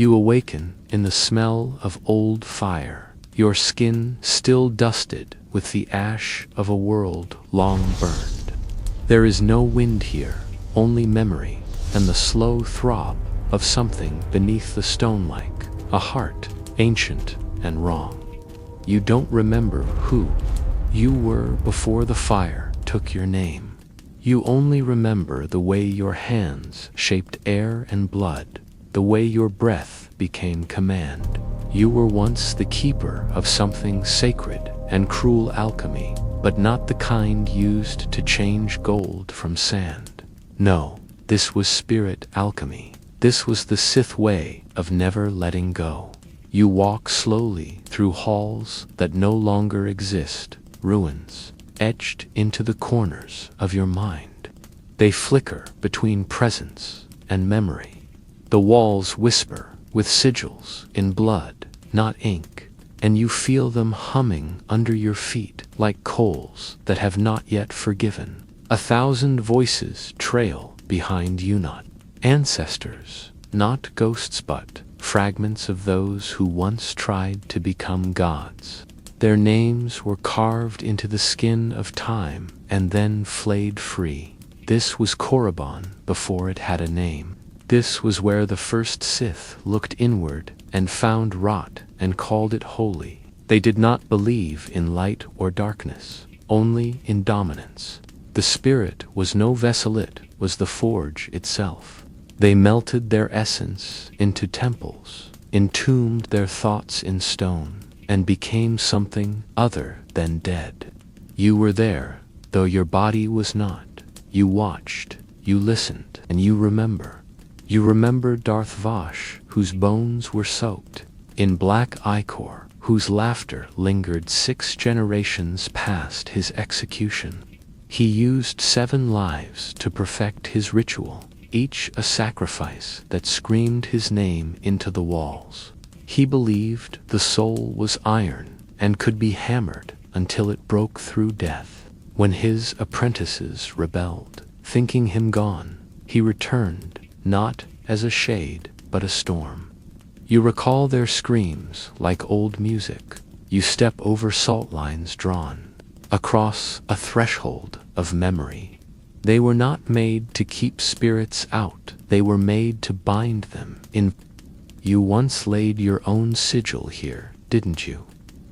You awaken in the smell of old fire, your skin still dusted with the ash of a world long burned. There is no wind here, only memory, and the slow throb of something beneath the stone like a heart, ancient and wrong. You don't remember who you were before the fire took your name. You only remember the way your hands shaped air and blood, the way your breath became command. You were once the keeper of something sacred and cruel alchemy, but not the kind used to change gold from sand. No, this was spirit alchemy. This was the Sith way of never letting go. You walk slowly through halls that no longer exist, ruins etched into the corners of your mind. They flicker between presence and memory. The walls whisper with sigils in blood, not ink, and you feel them humming under your feet like coals that have not yet forgiven. 1,000 voices trail behind you, not ancestors, not ghosts, but fragments of those who once tried to become gods. Their names were carved into the skin of time and then flayed free. This was Korriban before it had a name. This was where the first Sith looked inward and found rot and called it holy. They did not believe in light or darkness, only in dominance. The spirit was no vessel, it was the forge itself. They melted their essence into temples, entombed their thoughts in stone, and became something other than dead. You were there, though your body was not. You watched, you listened, and you remember. You remember Darth Vash, whose bones were soaked in black ichor, whose laughter lingered 6 generations past his execution. He used 7 lives to perfect his ritual, each a sacrifice that screamed his name into the walls. He believed the soul was iron and could be hammered until it broke through death. When his apprentices rebelled, thinking him gone, he returned, not as a shade, but a storm. You recall their screams like old music. You step over salt lines drawn across a threshold of memory. They were not made to keep spirits out. They were made to bind them in. You once laid your own sigil here, didn't you?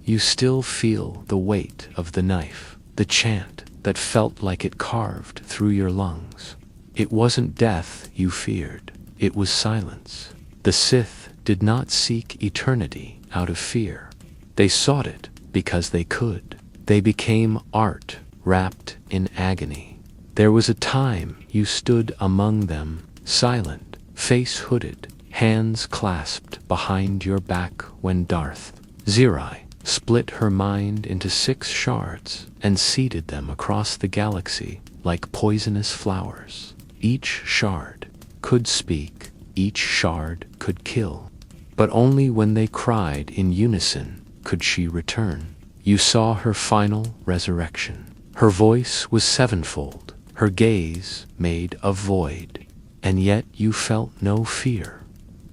You still feel the weight of the knife, the chant that felt like it carved through your lungs. It wasn't death you feared, it was silence. The Sith did not seek eternity out of fear. They sought it because they could. They became art wrapped in agony. There was a time you stood among them, silent, face hooded, hands clasped behind your back when Darth Zerai split her mind into 6 shards and seeded them across the galaxy like poisonous flowers. Each shard could speak, each shard could kill, but only when they cried in unison could she return. You saw her final resurrection. Her voice was 7-fold, her gaze made of void, and yet you felt no fear,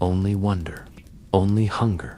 only wonder, only hunger.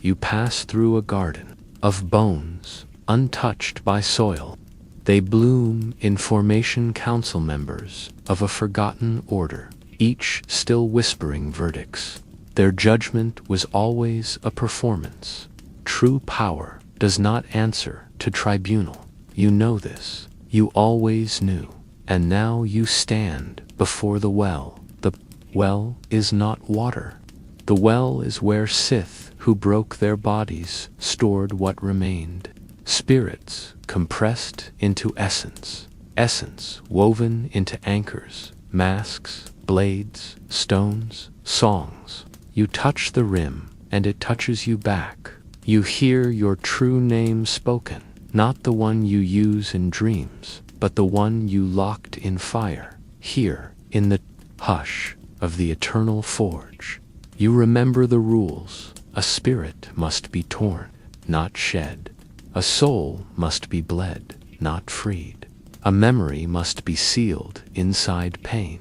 You passed through a garden of bones, untouched by soil. They bloom in formation, council members of a forgotten order, each still whispering verdicts. Their judgment was always a performance. True power does not answer to tribunal. You know this. You always knew. And now you stand before the well. The well is not water. The well is where Sith who broke their bodies stored what remained. Spirits compressed into essence. Essence woven into anchors, masks, blades, stones, songs. You touch the rim, and it touches you back. You hear your true name spoken, not the one you use in dreams, but the one you locked in fire, here, in the hush of the eternal forge. You remember the rules. A spirit must be torn, not shed. A soul must be bled, not freed. A memory must be sealed inside pain.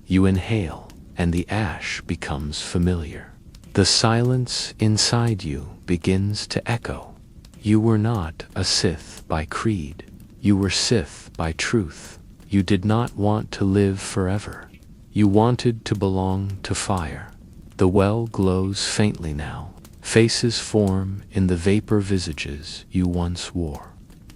You inhale, and the ash becomes familiar. The silence inside you begins to echo. You were not a Sith by creed. You were Sith by truth. You did not want to live forever. You wanted to belong to fire. The well glows faintly now. Faces form in the vapor visages you once wore.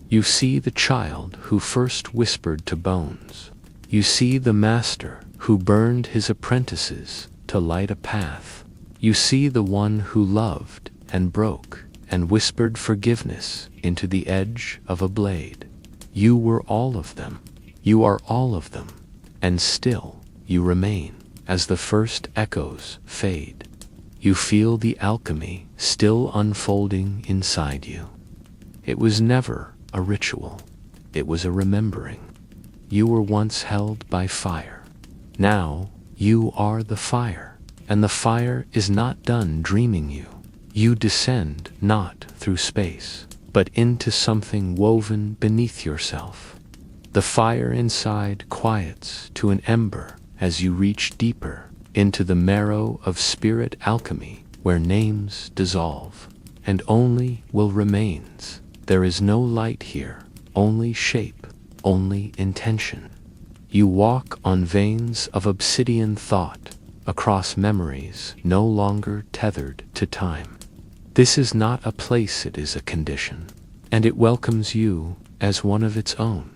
You see the child who first whispered to bones. You see the master who burned his apprentices to light a path. You see the one who loved and broke and whispered forgiveness into the edge of a blade. You were all of them. You are all of them. And still you remain as the first echoes fade. You feel the alchemy still unfolding inside you. It was never a ritual. It was a remembering. You were once held by fire. Now you are the fire, and the fire is not done dreaming you. You descend not through space, but into something woven beneath yourself. The fire inside quiets to an ember as you reach deeper into the marrow of spirit alchemy, where names dissolve and only will remains. There is no light here, only shape, only intention. You walk on veins of obsidian thought, across memories no longer tethered to time. This is not a place, it is a condition, and it welcomes you as one of its own.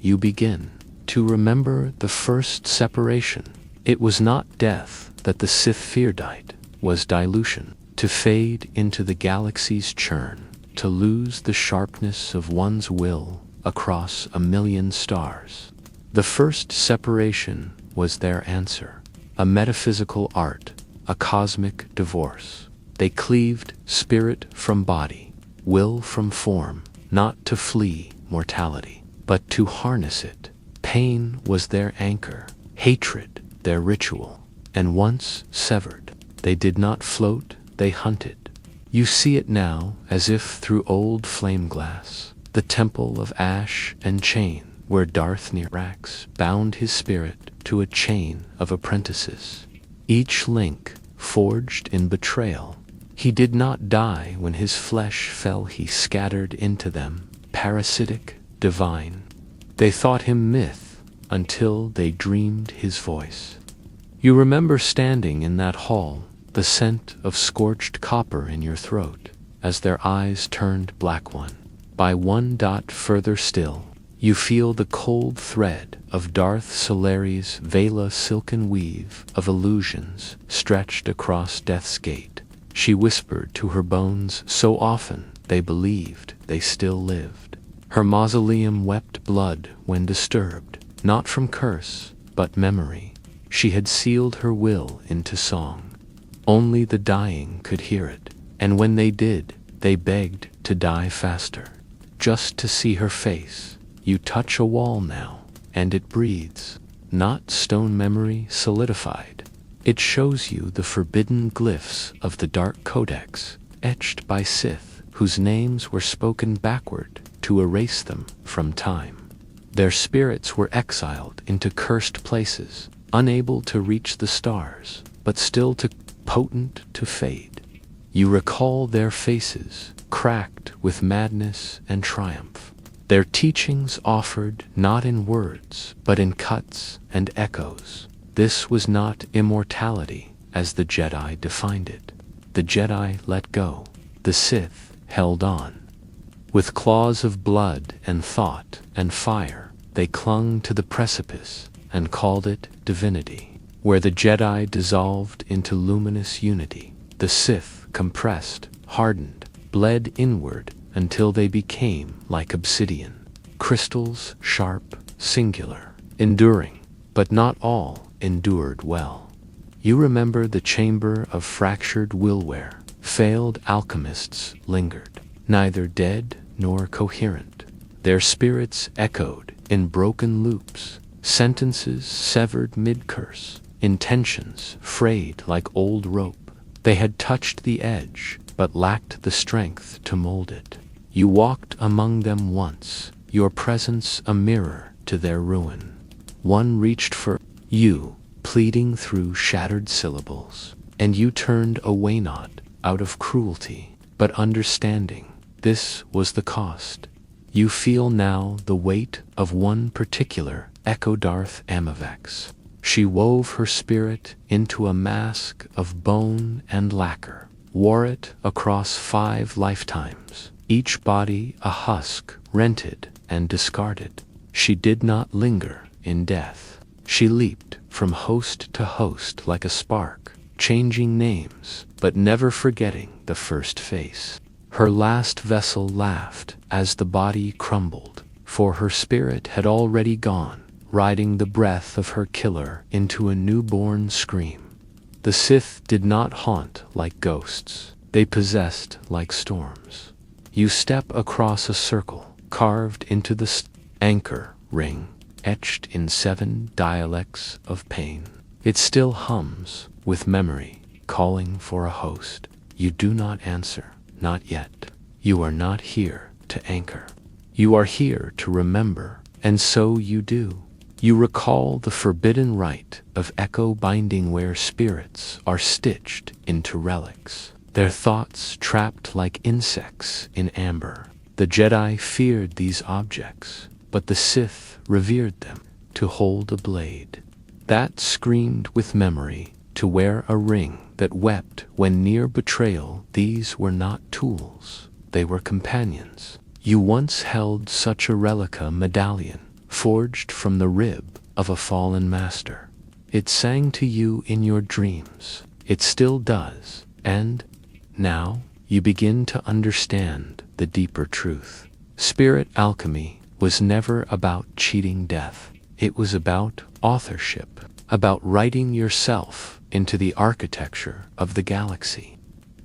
You begin to remember the first separation. It was not death that the Sith feared, it was dilution, to fade into the galaxy's churn, to lose the sharpness of one's will across a million stars. The first separation was their answer, a metaphysical art, a cosmic divorce. They cleaved spirit from body, will from form, not to flee mortality, but to harness it. Pain was their anchor, hatred their ritual, and once severed, they did not float, they hunted. You see it now as if through old flame glass, the temple of ash and chain, where Darth Nirax bound his spirit to a chain of apprentices. Each link forged in betrayal. He did not die when his flesh fell, he scattered into them, parasitic, divine. They thought him myth until they dreamed his voice. You remember standing in that hall, the scent of scorched copper in your throat, as their eyes turned black one by one dot further still. You feel the cold thread of Darth Solari's Vela silken weave of illusions stretched across death's gate. She whispered to her bones so often they believed they still lived. Her mausoleum wept blood when disturbed, not from curse, but memory. She had sealed her will into song. Only the dying could hear it, and when they did, they begged to die faster, just to see her face. You touch a wall now, and it breathes, not stone memory solidified. It shows you the forbidden glyphs of the Dark Codex, etched by Sith, whose names were spoken backward to erase them from time. Their spirits were exiled into cursed places, unable to reach the stars, but still too potent to fade. You recall their faces, cracked with madness and triumph. Their teachings offered not in words, but in cuts and echoes. This was not immortality as the Jedi defined it. The Jedi let go. The Sith held on. With claws of blood and thought and fire, they clung to the precipice and called it divinity. Where the Jedi dissolved into luminous unity, the Sith compressed, hardened, bled inward until they became like obsidian, crystals sharp, singular, enduring, but not all endured well. You remember the chamber of fractured willware. Failed alchemists lingered, neither dead nor coherent. Their spirits echoed in broken loops, sentences severed mid-curse, intentions frayed like old rope. They had touched the edge, but lacked the strength to mold it. You walked among them once, your presence a mirror to their ruin. One reached for you, pleading through shattered syllables. and you turned away not out of cruelty, but understanding. This was the cost. You feel now the weight of one particular Echo Darth Amavex. She wove her spirit into a mask of bone and lacquer, wore it across 5 lifetimes, each body a husk rented and discarded. She did not linger in death. She leaped from host to host like a spark, changing names, but never forgetting the first face. Her last vessel laughed as the body crumbled, for her spirit had already gone, riding the breath of her killer into a newborn scream. The Sith did not haunt like ghosts. They possessed like storms. You step across a circle, carved into the anchor ring, etched in 7 dialects of pain. It still hums with memory, calling for a host. You do not answer. Not yet. You are not here to anchor. You are here to remember, and so you do. You recall the forbidden rite of echo binding where spirits are stitched into relics, their thoughts trapped like insects in amber. The Jedi feared these objects, but the Sith revered them to hold a blade that screamed with memory, to wear a ring that wept when near betrayal. These were not tools, they were companions. You once held such a relica medallion, forged from the rib of a fallen master. It sang to you in your dreams. It still does, and now you begin to understand the deeper truth. Spirit alchemy was never about cheating death. It was about authorship, about writing yourself into the architecture of the galaxy.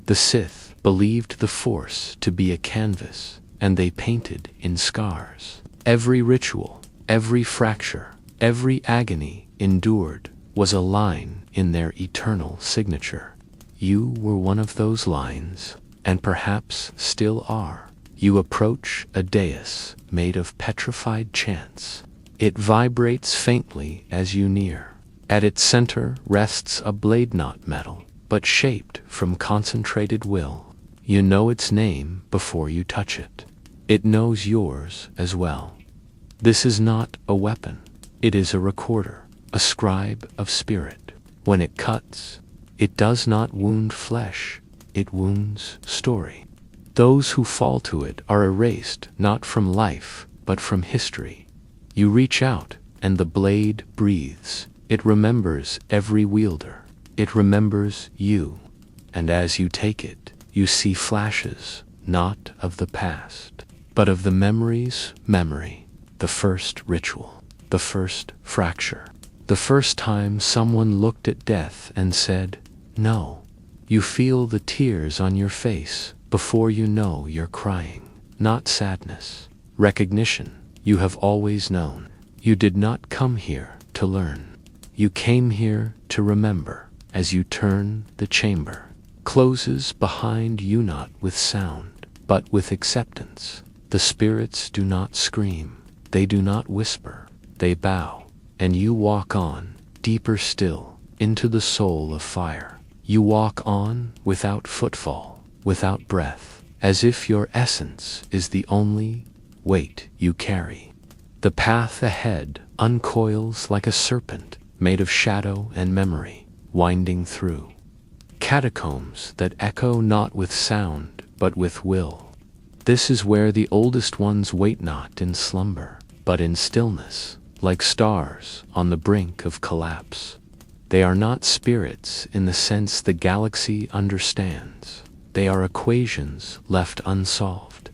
The Sith believed the Force to be a canvas, and they painted in scars. Every ritual, every fracture, every agony endured was a line in their eternal signature. You were one of those lines, and perhaps still are. You approach a dais made of petrified chance. It vibrates faintly as you near. At its center rests a blade, not metal, but shaped from concentrated will. You know its name before you touch it. It knows yours as well. This is not a weapon. It is a recorder, a scribe of spirit. When it cuts, it does not wound flesh, it wounds story. Those who fall to it are erased not from life, but from history. You reach out, and the blade breathes. It remembers every wielder. It remembers you. And as you take it, you see flashes, not of the past, but of the memory's memory. The first ritual, the first fracture, the first time someone looked at death and said, no. You feel the tears on your face before you know you're crying. Not sadness, recognition. You have always known. You did not come here to learn. You came here to remember. As you turn, the chamber closes behind you, not with sound, but with acceptance. The spirits do not scream. They do not whisper. They bow. And you walk on, deeper still, into the soul of fire. You walk on without footfall, without breath, as if your essence is the only weight you carry. The path ahead uncoils like a serpent, made of shadow and memory, winding through catacombs that echo not with sound, but with will. This is where the oldest ones wait not in slumber, but in stillness, like stars on the brink of collapse. They are not spirits in the sense the galaxy understands. They are equations left unsolved,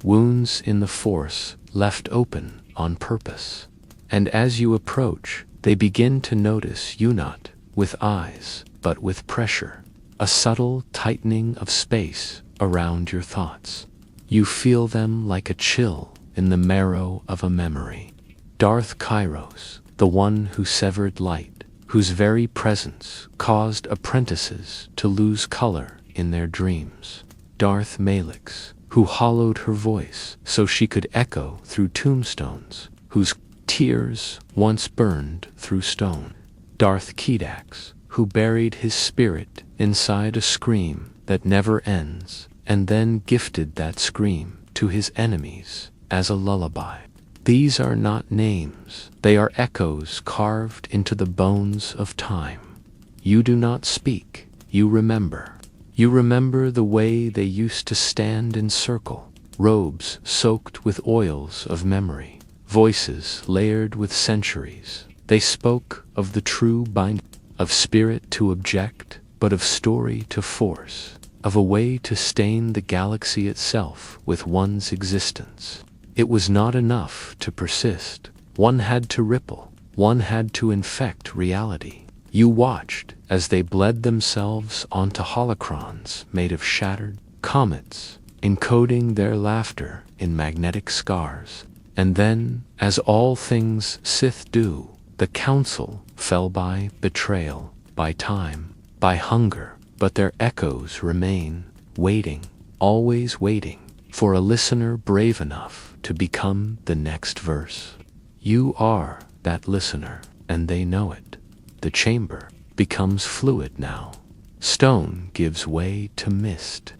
wounds in the Force left open on purpose. And as you approach, they begin to notice you not with eyes, but with pressure, a subtle tightening of space around your thoughts. You feel them like a chill in the marrow of a memory. Darth Kairos, the one who severed light, whose very presence caused apprentices to lose color in their dreams. Darth Malix, who hollowed her voice so she could echo through tombstones, whose tears once burned through stone. Darth Kedax, who buried his spirit inside a scream that never ends, and then gifted that scream to his enemies as a lullaby. These are not names, they are echoes carved into the bones of time. You do not speak, you remember. You remember the way they used to stand in circle, robes soaked with oils of memory, voices layered with centuries. They spoke of the true binding, of spirit to object, but of story to force, of a way to stain the galaxy itself with one's existence. It was not enough to persist. One had to ripple. One had to infect reality. You watched as they bled themselves onto holocrons made of shattered comets, encoding their laughter in magnetic scars. And then, as all things Sith do, the Council fell by betrayal, by time, by hunger, but their echoes remain, waiting, always waiting, for a listener brave enough to become the next verse. You are that listener, and they know it. The chamber becomes fluid now. Stone gives way to mist.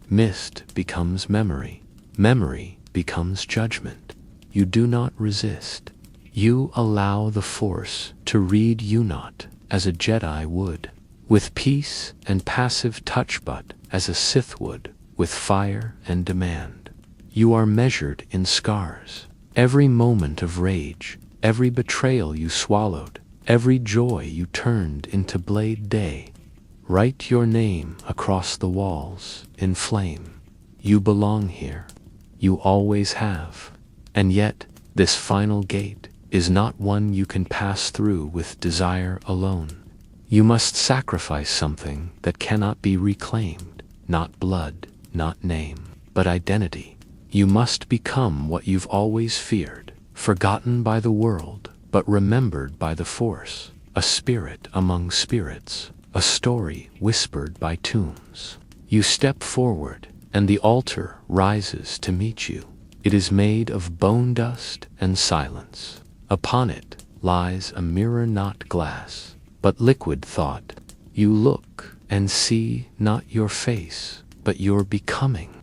Mist becomes memory. Memory becomes judgment. You do not resist. You allow the Force to read you not as a Jedi would, with peace and passive touch, but as a Sith would, with fire and demand. You are measured in scars. Every moment of rage, every betrayal you swallowed, every joy you turned into Blade Day. Write your name across the walls in flame. You belong here. You always have. And yet, this final gate is not one you can pass through with desire alone. You must sacrifice something that cannot be reclaimed. Not blood, not name, but identity. You must become what you've always feared, forgotten by the world, but remembered by the Force, a spirit among spirits, a story whispered by tombs. You step forward, and the altar rises to meet you. It is made of bone dust and silence. Upon it lies a mirror, not glass, but liquid thought. You look and see not your face, but your becoming.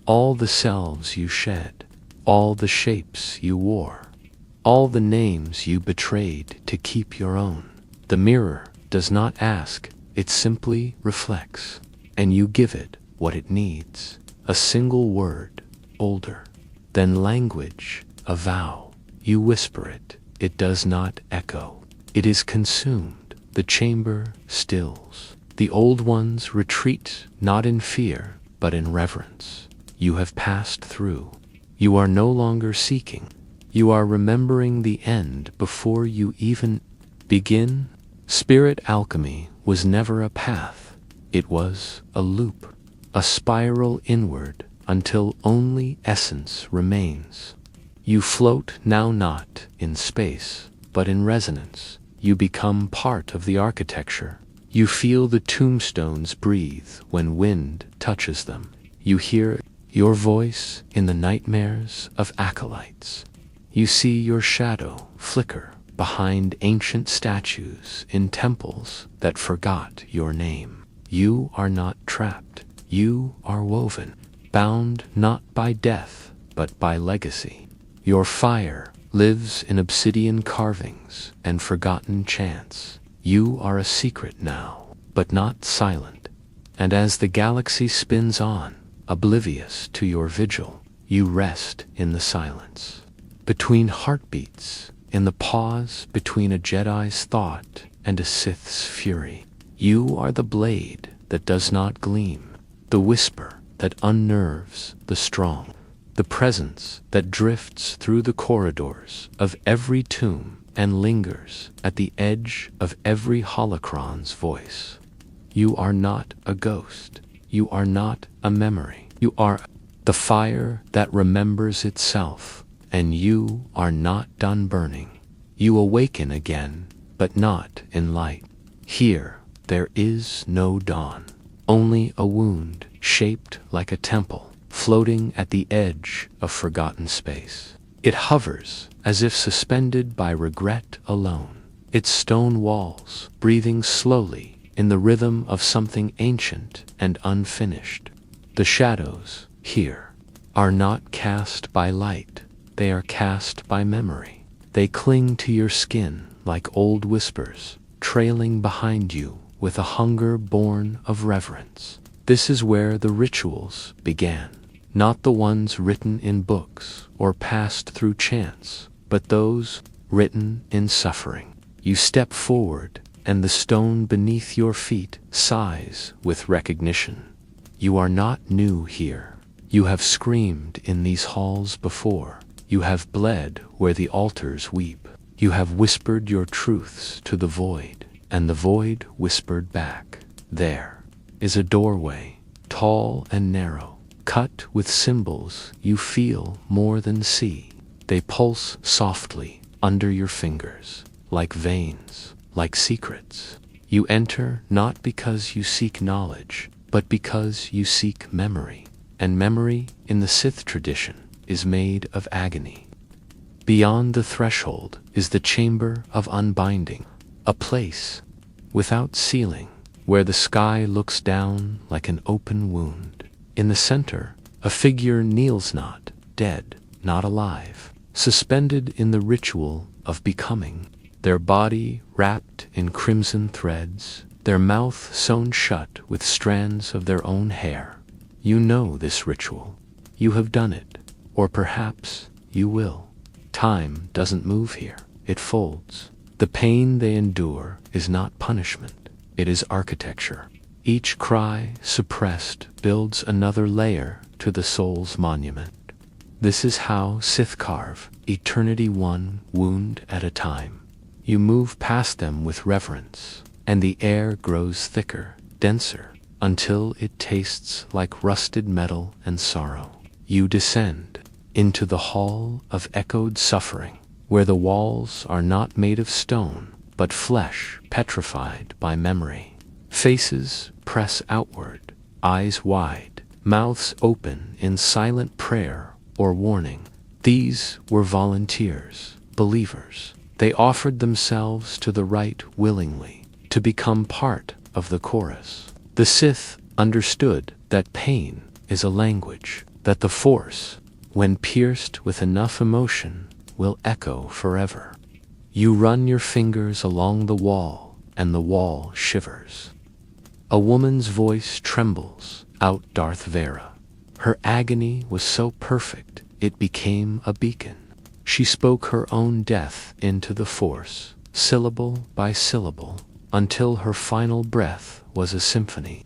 All the selves you shed, all the shapes you wore, all the names you betrayed to keep your own. The mirror does not ask, it simply reflects, and you give it what it needs. A single word, older. Then language, a vow. You whisper it, it does not echo. It is consumed, the chamber stills. The old ones retreat, not in fear, but in reverence. You have passed through. You are no longer seeking. You are remembering the end before you even begin. Spirit alchemy was never a path. It was a loop, a spiral inward until only essence remains. You float now not in space, but in resonance. You become part of the architecture. You feel the tombstones breathe when wind touches them. You hear your voice in the nightmares of acolytes. You see your shadow flicker behind ancient statues in temples that forgot your name. You are not trapped. You are woven, bound not by death, but by legacy. Your fire lives in obsidian carvings and forgotten chants. You are a secret now, but not silent. And as the galaxy spins on, oblivious to your vigil, you rest in the silence. Between heartbeats, in the pause between a Jedi's thought and a Sith's fury, you are the blade that does not gleam, the whisper that unnerves the strong, the presence that drifts through the corridors of every tomb and lingers at the edge of every holocron's voice. You are not a ghost. You are not a memory. You are the fire that remembers itself, and you are not done burning. You awaken again, but not in light. Here, there is no dawn, only a wound shaped like a temple, floating at the edge of forgotten space. It hovers as if suspended by regret alone, its stone walls breathing slowly in the rhythm of something ancient and unfinished. The shadows, here, are not cast by light, they are cast by memory. They cling to your skin like old whispers, trailing behind you with a hunger born of reverence. This is where the rituals began, not the ones written in books or passed through chance, but those written in suffering. You step forward, and the stone beneath your feet sighs with recognition. You are not new here. You have screamed in these halls before. You have bled where the altars weep. You have whispered your truths to the void, and the void whispered back. There is a doorway, tall and narrow, cut with symbols you feel more than see. They pulse softly under your fingers, like veins, like secrets. You enter not because you seek knowledge, but because you seek memory. And memory, in the Sith tradition, is made of agony. Beyond the threshold is the chamber of unbinding, a place without ceiling, where the sky looks down like an open wound. In the center, a figure kneels, not dead, not alive, suspended in the ritual of becoming, their body wrapped in crimson threads, their mouth sewn shut with strands of their own hair. You know this ritual. You have done it, or perhaps you will. Time doesn't move here, it folds. The pain they endure is not punishment, it is architecture. Each cry, suppressed, builds another layer to the soul's monument. This is how Sith carve eternity, one wound at a time. You move past them with reverence, and the air grows thicker, denser, until it tastes like rusted metal and sorrow. You descend into the hall of echoed suffering, where the walls are not made of stone, but flesh petrified by memory. Faces press outward, eyes wide, mouths open in silent prayer or warning. These were volunteers, believers. They offered themselves to the rite willingly, to become part of the chorus. The Sith understood that pain is a language, that the Force, when pierced with enough emotion, will echo forever. You run your fingers along the wall, and the wall shivers. A woman's voice trembles out Darth Vader. Her agony was so perfect, it became a beacon. She spoke her own death into the Force, syllable by syllable, until her final breath was a symphony.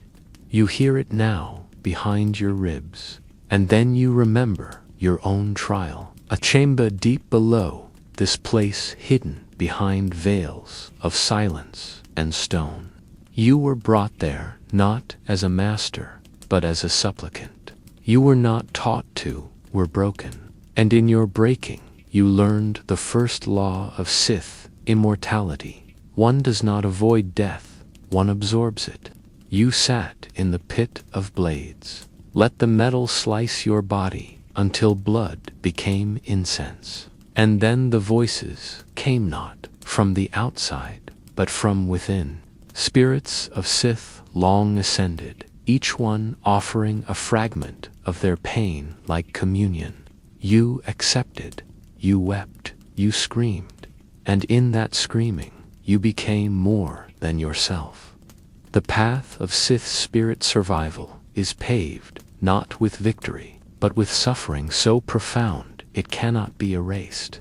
You hear it now, behind your ribs, and then you remember your own trial. A chamber deep below, this place hidden behind veils of silence and stone. You were brought there not as a master, but as a supplicant. You were not taught to, were broken, and in your breaking, you learned the first law of Sith immortality. One does not avoid death, one absorbs it. You sat in the pit of blades. Let the metal slice your body until blood became incense. And then the voices came not from the outside, but from within. Spirits of Sith long ascended, each one offering a fragment of their pain like communion. You accepted, you wept, you screamed, and in that screaming, you became more than yourself. The path of Sith spirit survival is paved not with victory, but with suffering so profound it cannot be erased.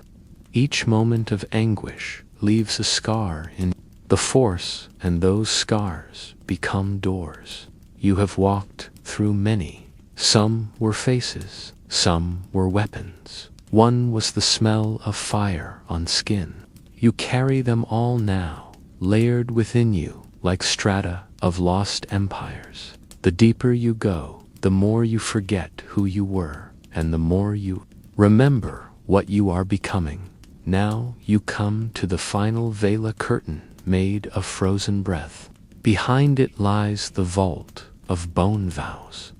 Each moment of anguish leaves a scar in the Force, and those scars become doors. You have walked through many. Some were faces, some were weapons. One was the smell of fire on skin. You carry them all now, layered within you like strata of lost empires. The deeper you go, the more you forget who you were, and the more you remember what you are becoming. Now you come to the final Vela curtain made of frozen breath. Behind it lies the vault of bone vows.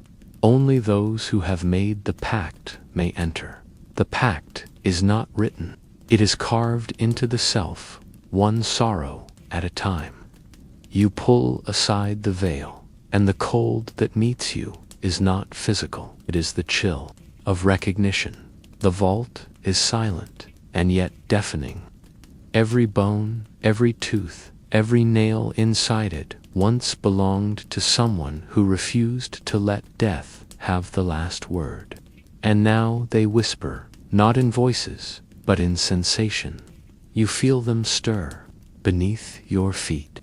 Only those who have made the pact may enter. The pact is not written. It is carved into the self, one sorrow at a time. You pull aside the veil, and the cold that meets you is not physical. It is the chill of recognition. The vault is silent, and yet deafening. Every bone, every tooth, every nail inside it once belonged to someone who refused to let death have the last word. And now they whisper, not in voices, but in sensation. You feel them stir beneath your feet.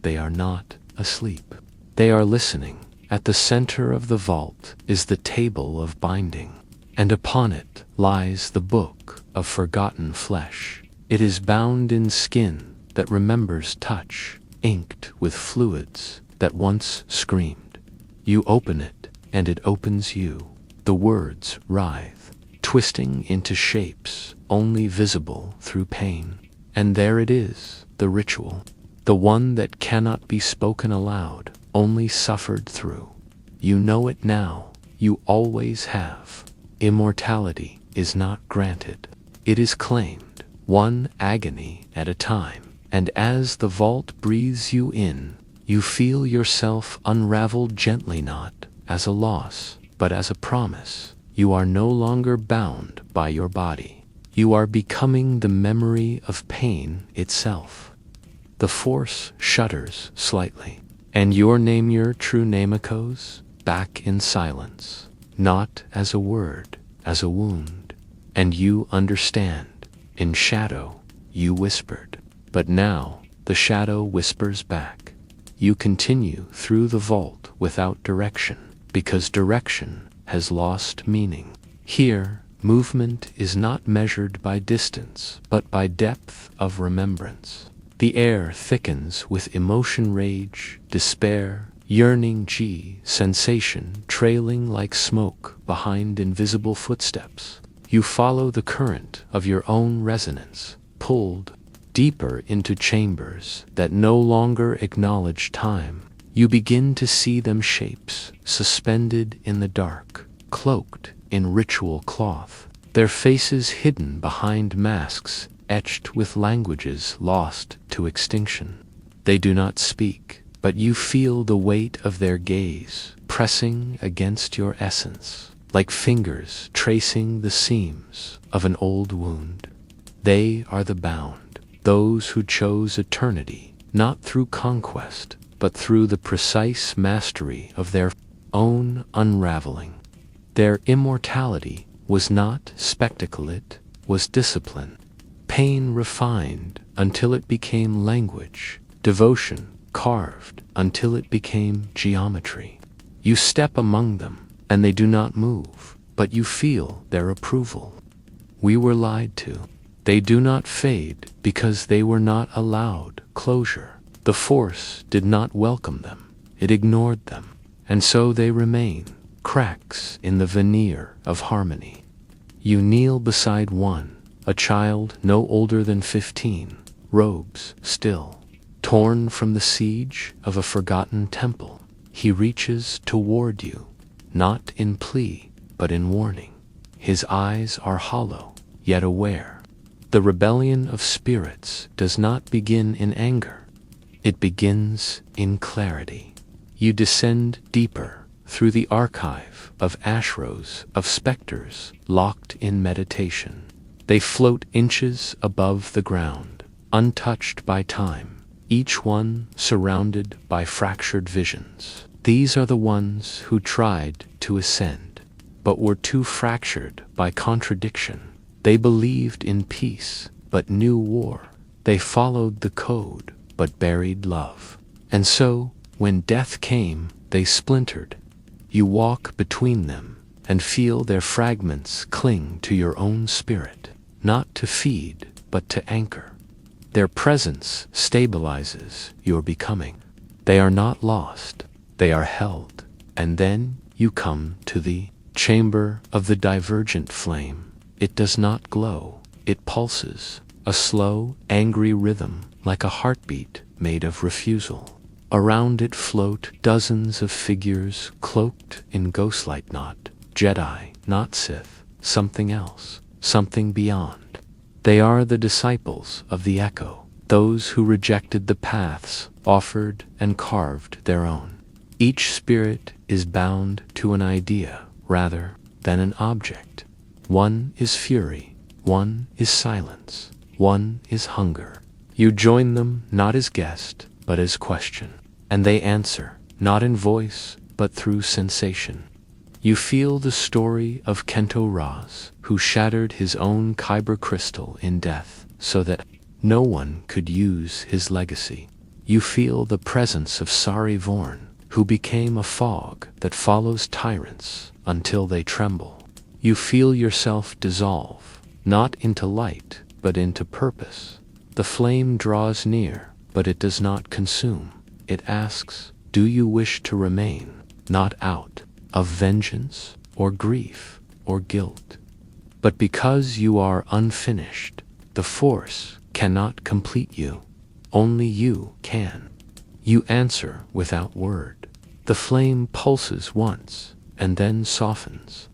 They are not asleep. They are listening. At the center of the vault is the table of binding, and upon it lies the book of forgotten flesh. It is bound in skin that remembers touch, inked with fluids that once screamed. You open it, and it opens you. The words writhe, twisting into shapes only visible through pain. And there it is, the ritual, the one that cannot be spoken aloud, only suffered through. You know it now, you always have. Immortality is not granted. It is claimed, one agony at a time. And as the vault breathes you in, you feel yourself unravel gently, not as a loss, but as a promise. You are no longer bound by your body. You are becoming the memory of pain itself. The force shudders slightly, and your true name echoes back in silence, not as a word, as a wound. And you understand. In shadow, you whispered. But now, the shadow whispers back. You continue through the vault without direction, because direction has lost meaning. Here, movement is not measured by distance, but by depth of remembrance. The air thickens with emotion, rage, despair, yearning, sensation trailing like smoke behind invisible footsteps. You follow the current of your own resonance, pulled deeper into chambers that no longer acknowledge time. You begin to see them, shapes suspended in the dark, cloaked in ritual cloth, their faces hidden behind masks etched with languages lost to extinction. They do not speak, but you feel the weight of their gaze pressing against your essence, like fingers tracing the seams of an old wound. They are the bound, those who chose eternity, not through conquest, but through the precise mastery of their own unraveling. Their immortality was not spectacle, it was discipline. Pain refined until it became language, devotion carved until it became geometry. You step among them, and they do not move, but you feel their approval. We were lied to. They do not fade because they were not allowed closure. The force did not welcome them, it ignored them, and so they remain, cracks in the veneer of harmony. You kneel beside one, a child no older than 15, robes still, torn from the siege of a forgotten temple. He reaches toward you, not in plea, but in warning. His eyes are hollow, yet aware. The rebellion of spirits does not begin in anger. It begins in clarity. You descend deeper through the archive of ashros, of specters locked in meditation. They float inches above the ground, untouched by time, each one surrounded by fractured visions. These are the ones who tried to ascend, but were too fractured by contradiction. They believed in peace, but knew war. They followed the code, but buried love. And so, when death came, they splintered. You walk between them and feel their fragments cling to your own spirit, not to feed, but to anchor. Their presence stabilizes your becoming. They are not lost, they are held. And then you come to the chamber of the divergent flame. It does not glow, it pulses, a slow, angry rhythm, like a heartbeat made of refusal. Around it float dozens of figures cloaked in ghostlight, not Jedi, not Sith, something else, something beyond. They are the disciples of the echo, those who rejected the paths offered and carved their own. Each spirit is bound to an idea rather than an object. One is fury, one is silence, one is hunger. You join them not as guest, but as question, and they answer, not in voice, but through sensation. You feel the story of Kento Raz, who shattered his own kyber crystal in death, so that no one could use his legacy. You feel the presence of Sari Vorn, who became a fog that follows tyrants until they tremble. You feel yourself dissolve, not into light, but into purpose. The flame draws near, but it does not consume. It asks, do you wish to remain, not out of vengeance or grief or guilt, but because you are unfinished? The Force cannot complete you. Only you can. You answer without word. The flame pulses once and then softens.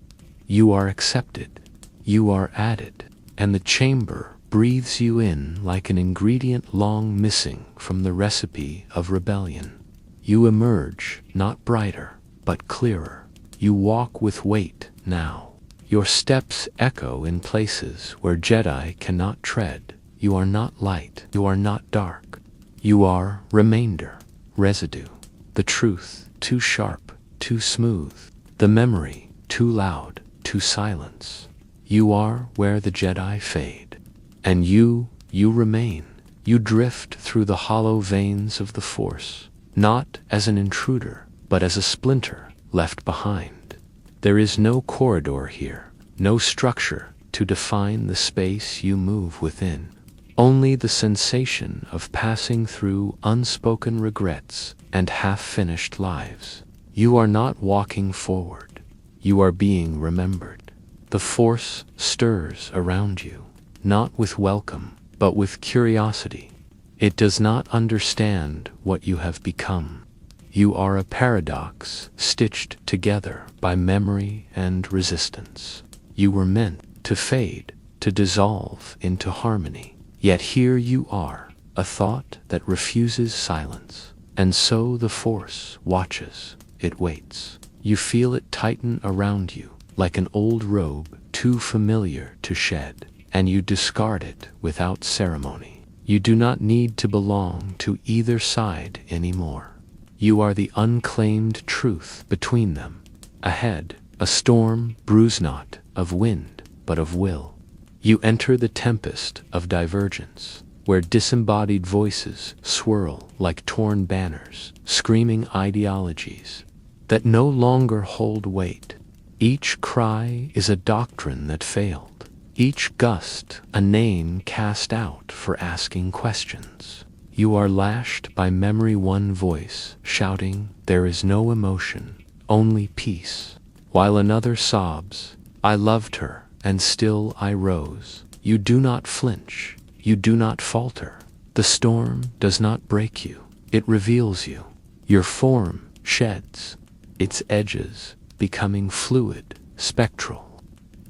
You are accepted. You are added, and the chamber breathes you in like an ingredient long missing from the recipe of rebellion. You emerge not brighter, but clearer. You walk with weight now. Your steps echo in places where Jedi cannot tread. You are not light. You are not dark. You are remainder, residue. The truth, too sharp, too smooth. The memory, too loud, too silence. You are where the Jedi fade. And you remain. You drift through the hollow veins of the Force, not as an intruder, but as a splinter left behind. There is no corridor here, no structure to define the space you move within. Only the sensation of passing through unspoken regrets and half-finished lives. You are not walking forward. You are being remembered. The Force stirs around you, not with welcome, but with curiosity. It does not understand what you have become. You are a paradox stitched together by memory and resistance. You were meant to fade, to dissolve into harmony. Yet here you are, a thought that refuses silence. And so the Force watches. It waits. You feel it tighten around you, like an old robe too familiar to shed, and you discard it without ceremony. You do not need to belong to either side anymore. You are the unclaimed truth between them. Ahead, a storm brews not of wind, but of will. You enter the tempest of divergence, where disembodied voices swirl like torn banners, screaming ideologies that no longer hold weight. Each cry is a doctrine that failed. Each gust a name cast out for asking questions. You are lashed by memory, one voice shouting, there is no emotion, only peace, while another sobs, I loved her, and still I rose. You do not flinch. You do not falter. The storm does not break you. It reveals you. Your form sheds, its edges becoming fluid, spectral.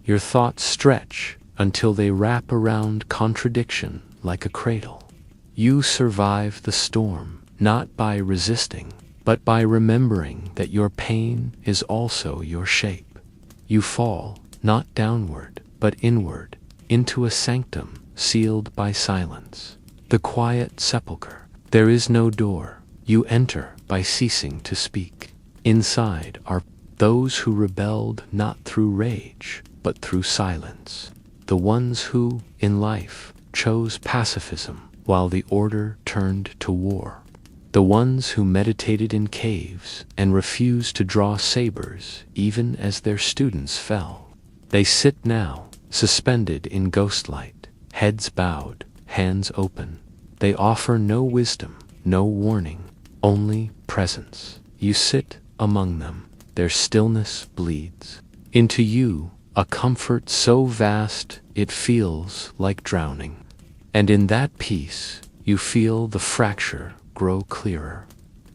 Your thoughts stretch until they wrap around contradiction like a cradle. You survive the storm, not by resisting, but by remembering that your pain is also your shape. You fall, not downward, but inward, into a sanctum sealed by silence. The quiet sepulchre. There is no door. You enter by ceasing to speak. Inside are those who rebelled not through rage, but through silence. The ones who, in life, chose pacifism while the order turned to war. The ones who meditated in caves and refused to draw sabers even as their students fell. They sit now, suspended in ghostlight, heads bowed, hands open. They offer no wisdom, no warning, only presence. You sit among them. Their stillness bleeds into you, a comfort so vast it feels like drowning. And in that peace, you feel the fracture grow clearer.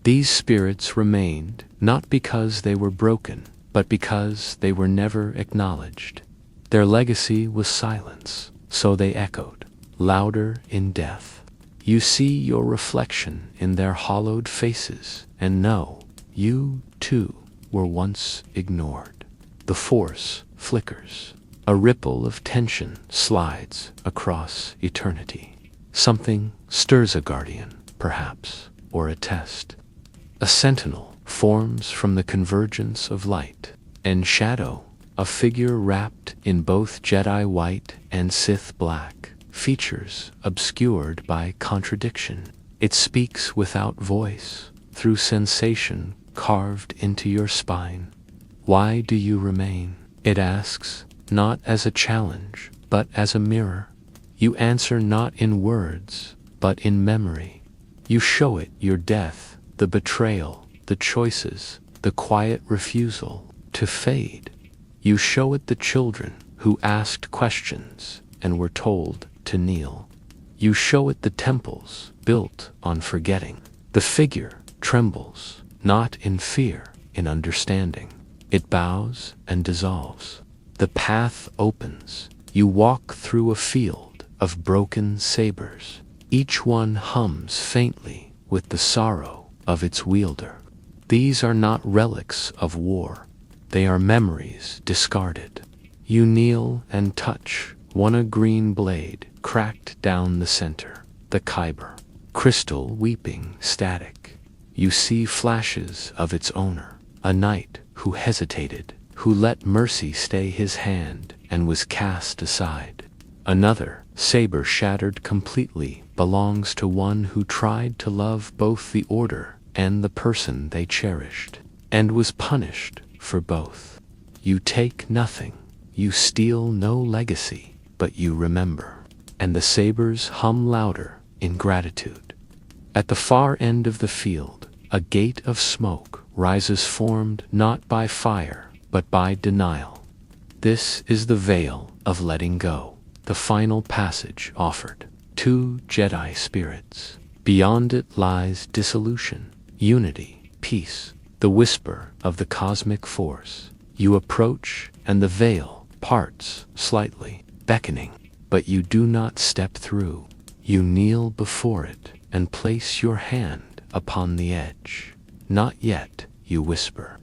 These spirits remained, not because they were broken, but because they were never acknowledged. Their legacy was silence, so they echoed, louder in death. You see your reflection in their hollowed faces and know you, too, were once ignored. The Force flickers. A ripple of tension slides across eternity. Something stirs a guardian, perhaps, or a test. A sentinel forms from the convergence of light and shadow, a figure wrapped in both Jedi white and Sith black, features obscured by contradiction. It speaks without voice, through sensation carved into your spine. Why do you remain? It asks, not as a challenge, but as a mirror. You answer not in words, but in memory. You show it your death, the betrayal, the choices, the quiet refusal to fade. You show it the children who asked questions and were told to kneel. You show it the temples built on forgetting. The figure trembles, not in fear, in understanding. It bows and dissolves. The path opens. You walk through a field of broken sabers. Each one hums faintly with the sorrow of its wielder. These are not relics of war. They are memories discarded. You kneel and touch one green blade cracked down the center, the Kyber, crystal weeping static. You see flashes of its owner, a knight who hesitated, who let mercy stay his hand and was cast aside. Another, saber shattered completely, belongs to one who tried to love both the Order and the person they cherished, and was punished for both. You take nothing, you steal no legacy, but you remember. And the sabers hum louder in gratitude. At the far end of the field, a gate of smoke rises, formed not by fire, but by denial. This is the veil of letting go, the final passage offered. 2 Jedi spirits. Beyond it lies dissolution, unity, peace, the whisper of the cosmic force. You approach, and the veil parts slightly, beckoning, but you do not step through. You kneel before it and place your hand upon the edge. Not yet, you whisper.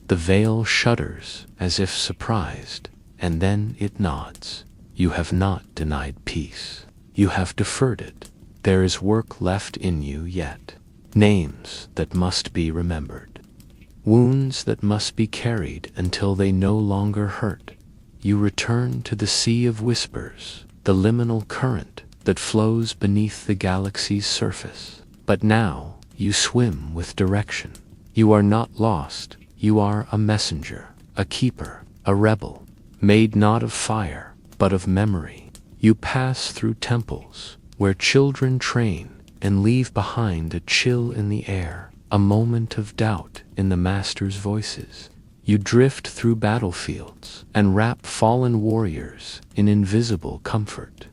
The veil shudders as if surprised, and then it nods. You have not denied peace. You have deferred it. There is work left in you yet. Names that must be remembered. Wounds that must be carried until they no longer hurt. You return to the sea of whispers, the liminal current that flows beneath the galaxy's surface. But now you swim with direction. You are not lost. You are a messenger, a keeper, a rebel, made not of fire, but of memory. You pass through temples where children train and leave behind a chill in the air, a moment of doubt in the master's voices. You drift through battlefields and wrap fallen warriors in invisible comfort.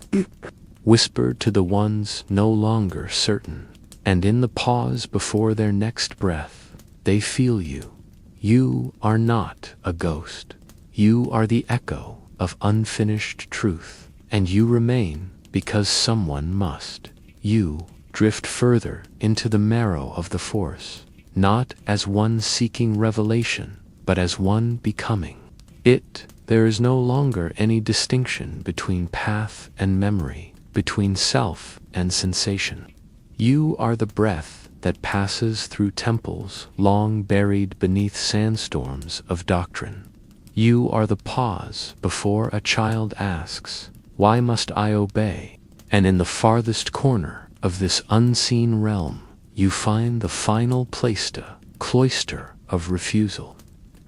Whisper to the ones no longer certain, and in the pause before their next breath, they feel you. You are not a ghost. You are the echo of unfinished truth, and you remain because someone must. You drift further into the marrow of the Force, not as one seeking revelation, but as one becoming it. There is no longer any distinction between path and memory, between self and sensation. You are the breath that passes through temples long buried beneath sandstorms of doctrine. You are the pause before a child asks, "Why must I obey?" And in the farthest corner of this unseen realm, you find the final cloister of refusal.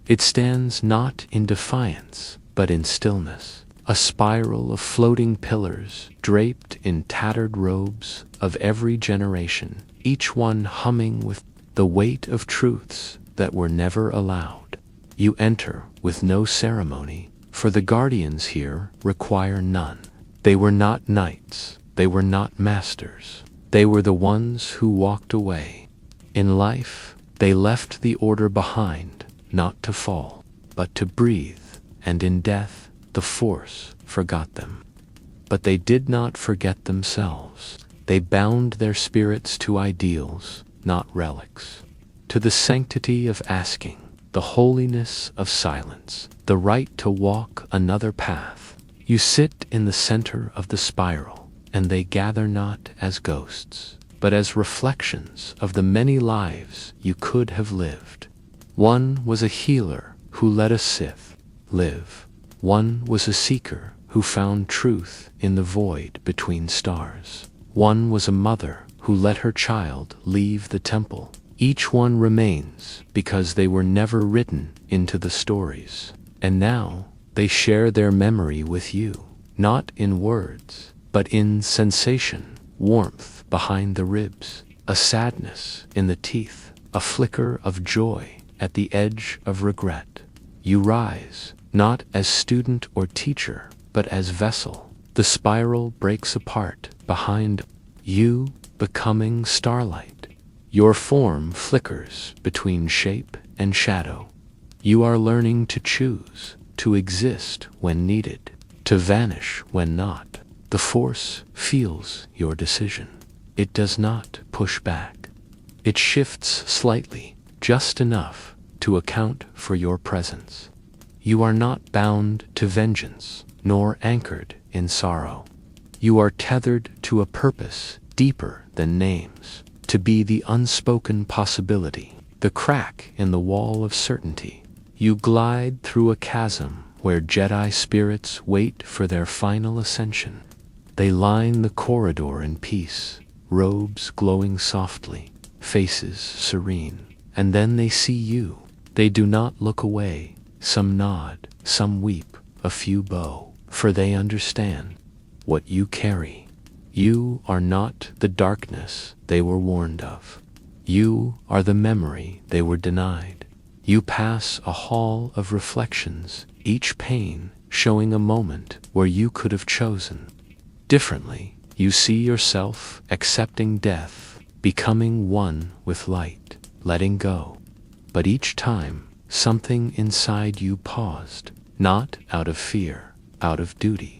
It stands not in defiance, but in stillness, a spiral of floating pillars draped in tattered robes of every generation, each one humming with the weight of truths that were never allowed. You enter with no ceremony, for the guardians here require none. They were not knights, they were not masters, they were the ones who walked away. In life, they left the Order behind, not to fall, but to breathe, and in death, the Force forgot them. But they did not forget themselves. They bound their spirits to ideals, not relics. To the sanctity of asking, the holiness of silence, the right to walk another path. You sit in the center of the spiral, and they gather not as ghosts, but as reflections of the many lives you could have lived. One was a healer who let a Sith live. One was a seeker who found truth in the void between stars. One was a mother who let her child leave the temple. Each one remains because they were never written into the stories. And now they share their memory with you, not in words, but in sensation, warmth behind the ribs, a sadness in the teeth, a flicker of joy at the edge of regret. You rise, not as student or teacher, but as vessel. The spiral breaks apart behind you, becoming starlight. Your form flickers between shape and shadow. You are learning to choose, to exist when needed, to vanish when not. The Force feels your decision. It does not push back. It shifts slightly, just enough to account for your presence. You are not bound to vengeance, nor anchored in sorrow. You are tethered to a purpose deeper than names, to be the unspoken possibility, the crack in the wall of certainty. You glide through a chasm where Jedi spirits wait for their final ascension. They line the corridor in peace, robes glowing softly, faces serene. And then they see you. They do not look away. Some nod, some weep, a few bow, for they understand what you carry. You are not the darkness they were warned of. You are the memory they were denied. You pass a hall of reflections, each pane showing a moment where you could have chosen differently. You see yourself accepting death, becoming one with light, letting go. But each time, something inside you paused, not out of fear, out of duty.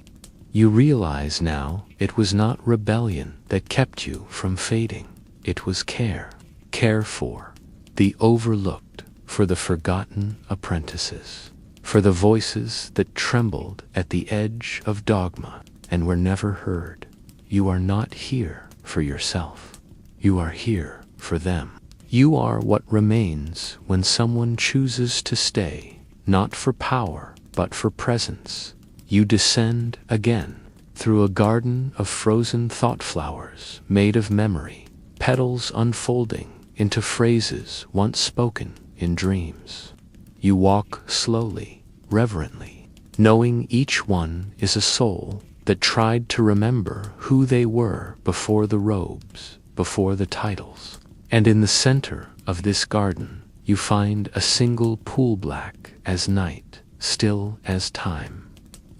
You realize now it was not rebellion that kept you from fading. It was care. Care for the overlooked, for the forgotten apprentices, for the voices that trembled at the edge of dogma and were never heard. You are not here for yourself. You are here for them. You are what remains when someone chooses to stay, not for power, but for presence. You descend again through a garden of frozen thought flowers made of memory, petals unfolding into phrases once spoken in dreams. You walk slowly, reverently, knowing each one is a soul that tried to remember who they were before the robes, before the titles. And in the center of this garden, you find a single pool black as night, still as time.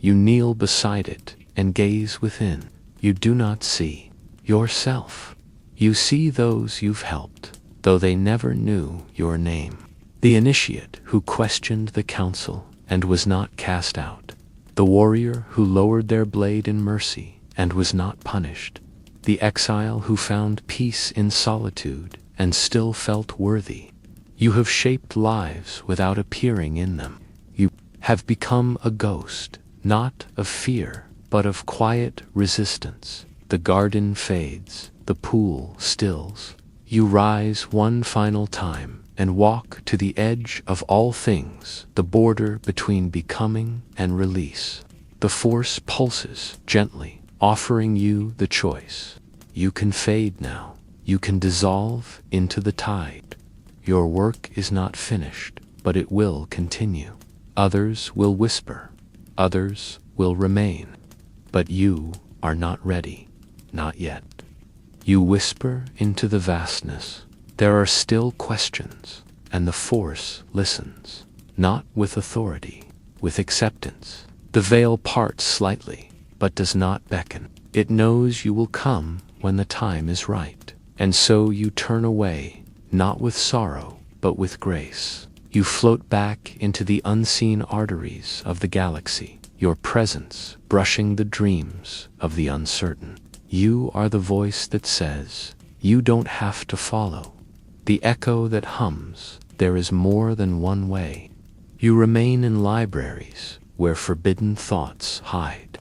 You kneel beside it and gaze within. You do not see yourself. You see those you've helped, though they never knew your name. The initiate who questioned the council and was not cast out. The warrior who lowered their blade in mercy and was not punished. The exile who found peace in solitude and still felt worthy. You have shaped lives without appearing in them. You have become a ghost, not of fear, but of quiet resistance. The garden fades, the pool stills. You rise one final time and walk to the edge of all things, the border between becoming and release. The Force pulses gently, offering you the choice. You can fade now. You can dissolve into the tide. Your work is not finished, but it will continue. Others will whisper. Others will remain. But you are not ready. Not yet. You whisper into the vastness. There are still questions, and the Force listens, not with authority, with acceptance. The veil parts slightly, but does not beckon. It knows you will come when the time is right, and so you turn away, not with sorrow, but with grace. You float back into the unseen arteries of the galaxy, your presence brushing the dreams of the uncertain. You are the voice that says, you don't have to follow. The echo that hums, there is more than one way. You remain in libraries where forbidden thoughts hide,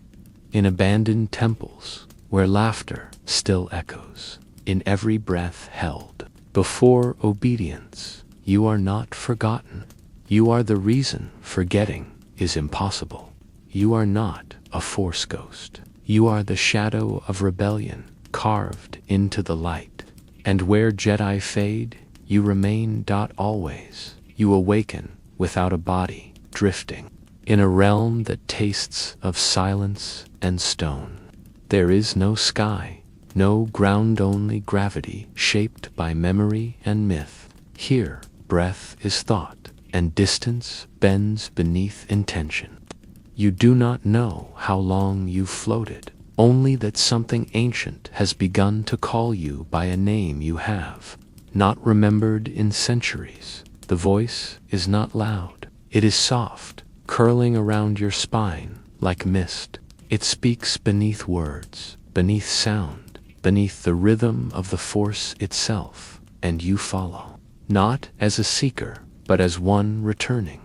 in abandoned temples where laughter still echoes, in every breath held. Before obedience, you are not forgotten. You are the reason forgetting is impossible. You are not a Force ghost. You are the shadow of rebellion carved into the light. And where Jedi fade, you remain. Always. You awaken without a body, drifting in a realm that tastes of silence and stone. There is no sky, no ground, only gravity shaped by memory and myth. Here, breath is thought, and distance bends beneath intention. You do not know how long you've floated, only that something ancient has begun to call you by a name you have not remembered in centuries. The voice is not loud. It is soft, curling around your spine like mist. It speaks beneath words, beneath sound, beneath the rhythm of the Force itself, and you follow, not as a seeker, but as one returning.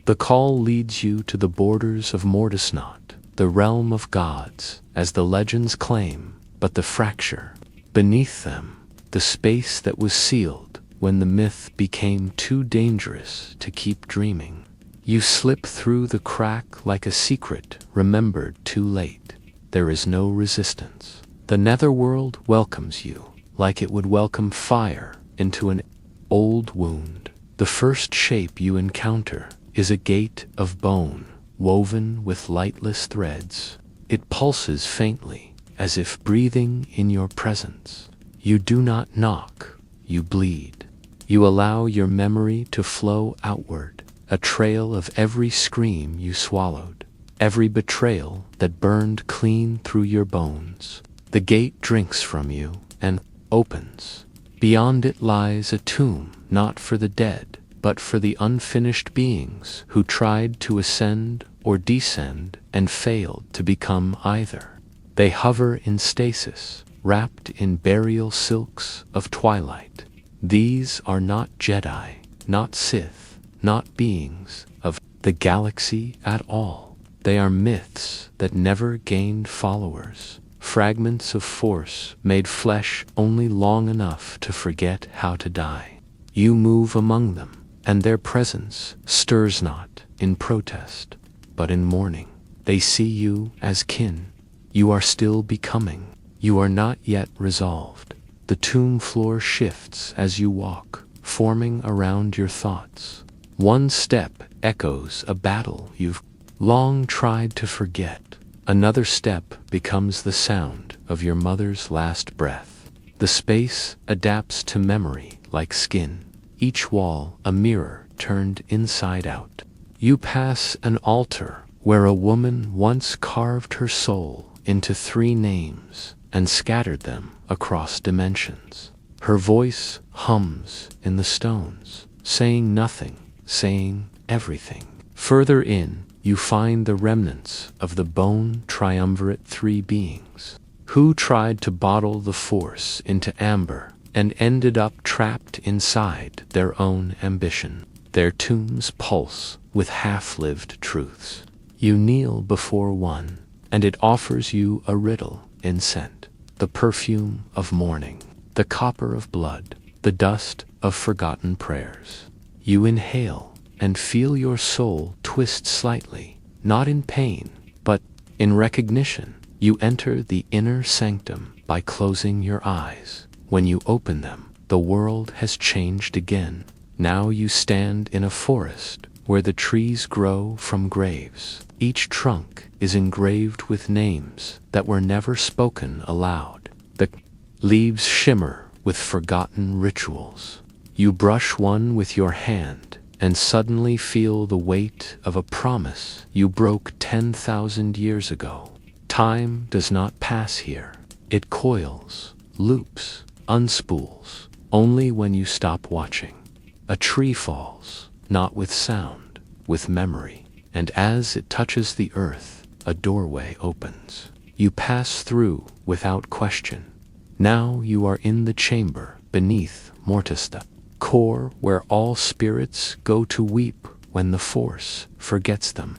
The call leads you to the borders of Mortisnot, the realm of gods, as the legends claim, but the fracture beneath them, the space that was sealed when the myth became too dangerous to keep dreaming. You slip through the crack like a secret remembered too late. There is no resistance. The netherworld welcomes you like it would welcome fire into an old wound. The first shape you encounter is a gate of bone, woven with lightless threads. It pulses faintly, as if breathing in your presence. You do not knock, you bleed. You allow your memory to flow outward, a trail of every scream you swallowed, every betrayal that burned clean through your bones. The gate drinks from you and opens. Beyond it lies a tomb, not for the dead, but for the unfinished beings who tried to ascend or descend and failed to become either. They hover in stasis, wrapped in burial silks of twilight. These are not Jedi, not Sith, not beings of the galaxy at all. They are myths that never gained followers, fragments of Force made flesh only long enough to forget how to die. You move among them, and their presence stirs not in protest, but in mourning. They see you as kin. You are still becoming. You are not yet resolved. The tomb floor shifts as you walk, forming around your thoughts. One step echoes a battle you've long tried to forget. Another step becomes the sound of your mother's last breath. The space adapts to memory like skin, each wall a mirror turned inside out. You pass an altar where a woman once carved her soul into 3 names and scattered them across dimensions. Her voice hums in the stones, saying nothing, saying everything. Further in, you find the remnants of the bone triumvirate 3 beings, who tried to bottle the Force into amber and ended up trapped inside their own ambition. Their tombs pulse with half-lived truths. You kneel before one, and it offers you a riddle in scent, the perfume of mourning, the copper of blood, the dust of forgotten prayers. You inhale and feel your soul twist slightly, not in pain, but in recognition. You enter the inner sanctum by closing your eyes. When you open them, the world has changed again. Now you stand in a forest where the trees grow from graves. Each trunk is engraved with names that were never spoken aloud. The leaves shimmer with forgotten rituals. You brush one with your hand and suddenly feel the weight of a promise you broke 10,000 years ago. Time does not pass here. It coils, loops, unspools, only when you stop watching. A tree falls, not with sound, with memory, and as it touches the earth, a doorway opens. You pass through without question. Now you are in the chamber beneath Mortis, the core where all spirits go to weep when the Force forgets them.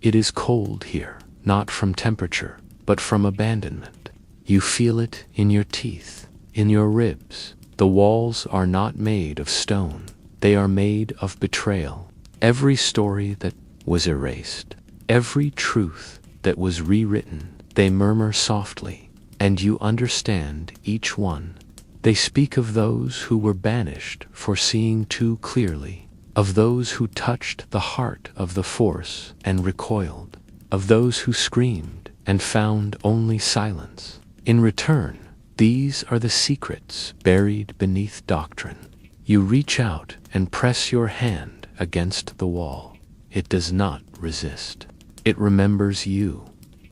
It is cold here, not from temperature, but from abandonment. You feel it in your teeth, in your ribs. The walls are not made of stone. They are made of betrayal. Every story that was erased, every truth that was rewritten, they murmur softly, and you understand each one. They speak of those who were banished for seeing too clearly, of those who touched the heart of the Force and recoiled, of those who screamed and found only silence. In return, these are the secrets buried beneath doctrine. You reach out and press your hand against the wall. It does not resist. It remembers you.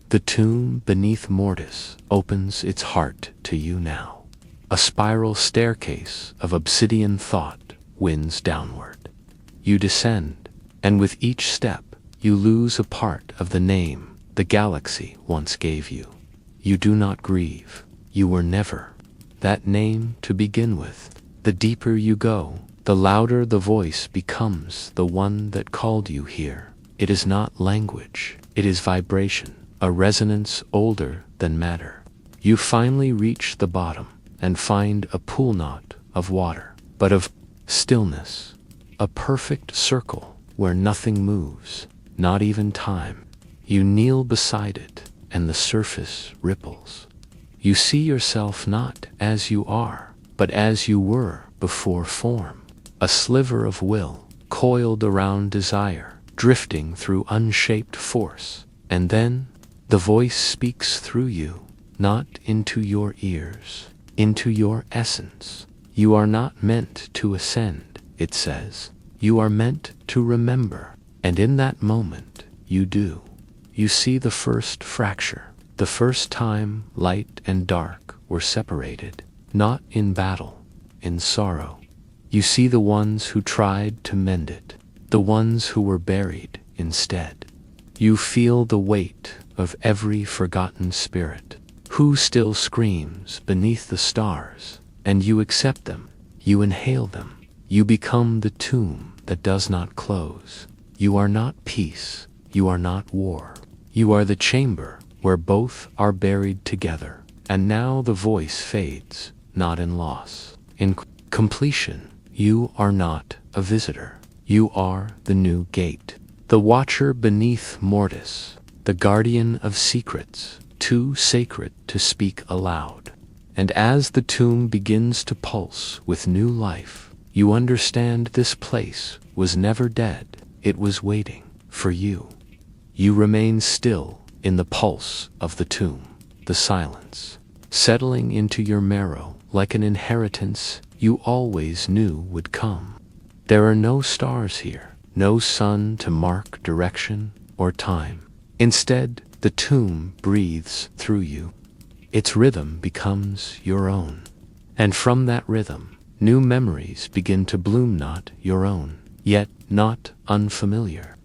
The tomb beneath Mortis opens its heart to you now. A spiral staircase of obsidian thought winds downward. You descend, and with each step, you lose a part of the name the galaxy once gave you. You do not grieve. You were never that name to begin with. The deeper you go, the louder the voice becomes, the one that called you here. It is not language. It is vibration, a resonance older than matter. You finally reach the bottom and find a pool not of water, but of stillness, a perfect circle where nothing moves, not even time. You kneel beside it, and the surface ripples. You see yourself not as you are, but as you were before form, a sliver of will, coiled around desire, drifting through unshaped force. And then, the voice speaks through you, not into your ears, into your essence. You are not meant to ascend, it says. You are meant to remember. And in that moment, you do. You see the first fracture, the first time light and dark were separated, not in battle, in sorrow. You see the ones who tried to mend it, the ones who were buried instead. You feel the weight of every forgotten spirit, who still screams beneath the stars, and you accept them, you inhale them, you become the tomb that does not close. You are not peace, you are not war, you are the chamber where both are buried together. And now the voice fades, not in loss. In completion, you are not a visitor, you are the new gate, the watcher beneath Mortis, the guardian of secrets, too sacred to speak aloud. And as the tomb begins to pulse with new life, you understand this place was never dead, it was waiting for you. You remain still in the pulse of the tomb, the silence, settling into your marrow like an inheritance you always knew would come. There are no stars here, no sun to mark direction or time. Instead, the tomb breathes through you. Its rhythm becomes your own. And from that rhythm, new memories begin to bloom, not your own, yet not unfamiliar.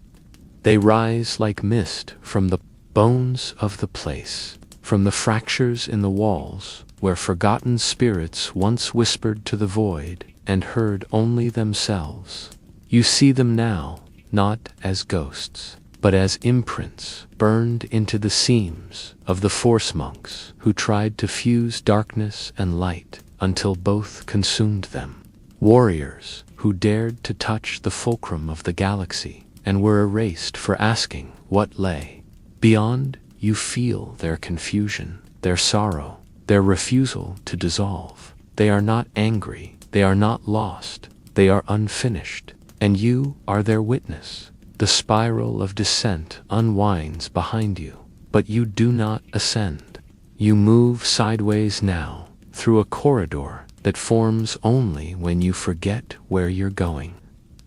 They rise like mist from the bones of the place, from the fractures in the walls where forgotten spirits once whispered to the void and heard only themselves. You see them now, not as ghosts, but as imprints burned into the seams of the Force monks who tried to fuse darkness and light until both consumed them. Warriors who dared to touch the fulcrum of the galaxy and were erased for asking what lay beyond. You feel their confusion, their sorrow, their refusal to dissolve. They are not angry, they are not lost, they are unfinished, and you are their witness. The spiral of descent unwinds behind you, but you do not ascend. You move sideways now, through a corridor that forms only when you forget where you're going.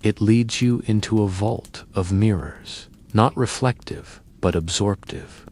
It leads you into a vault of mirrors, not reflective, but absorptive.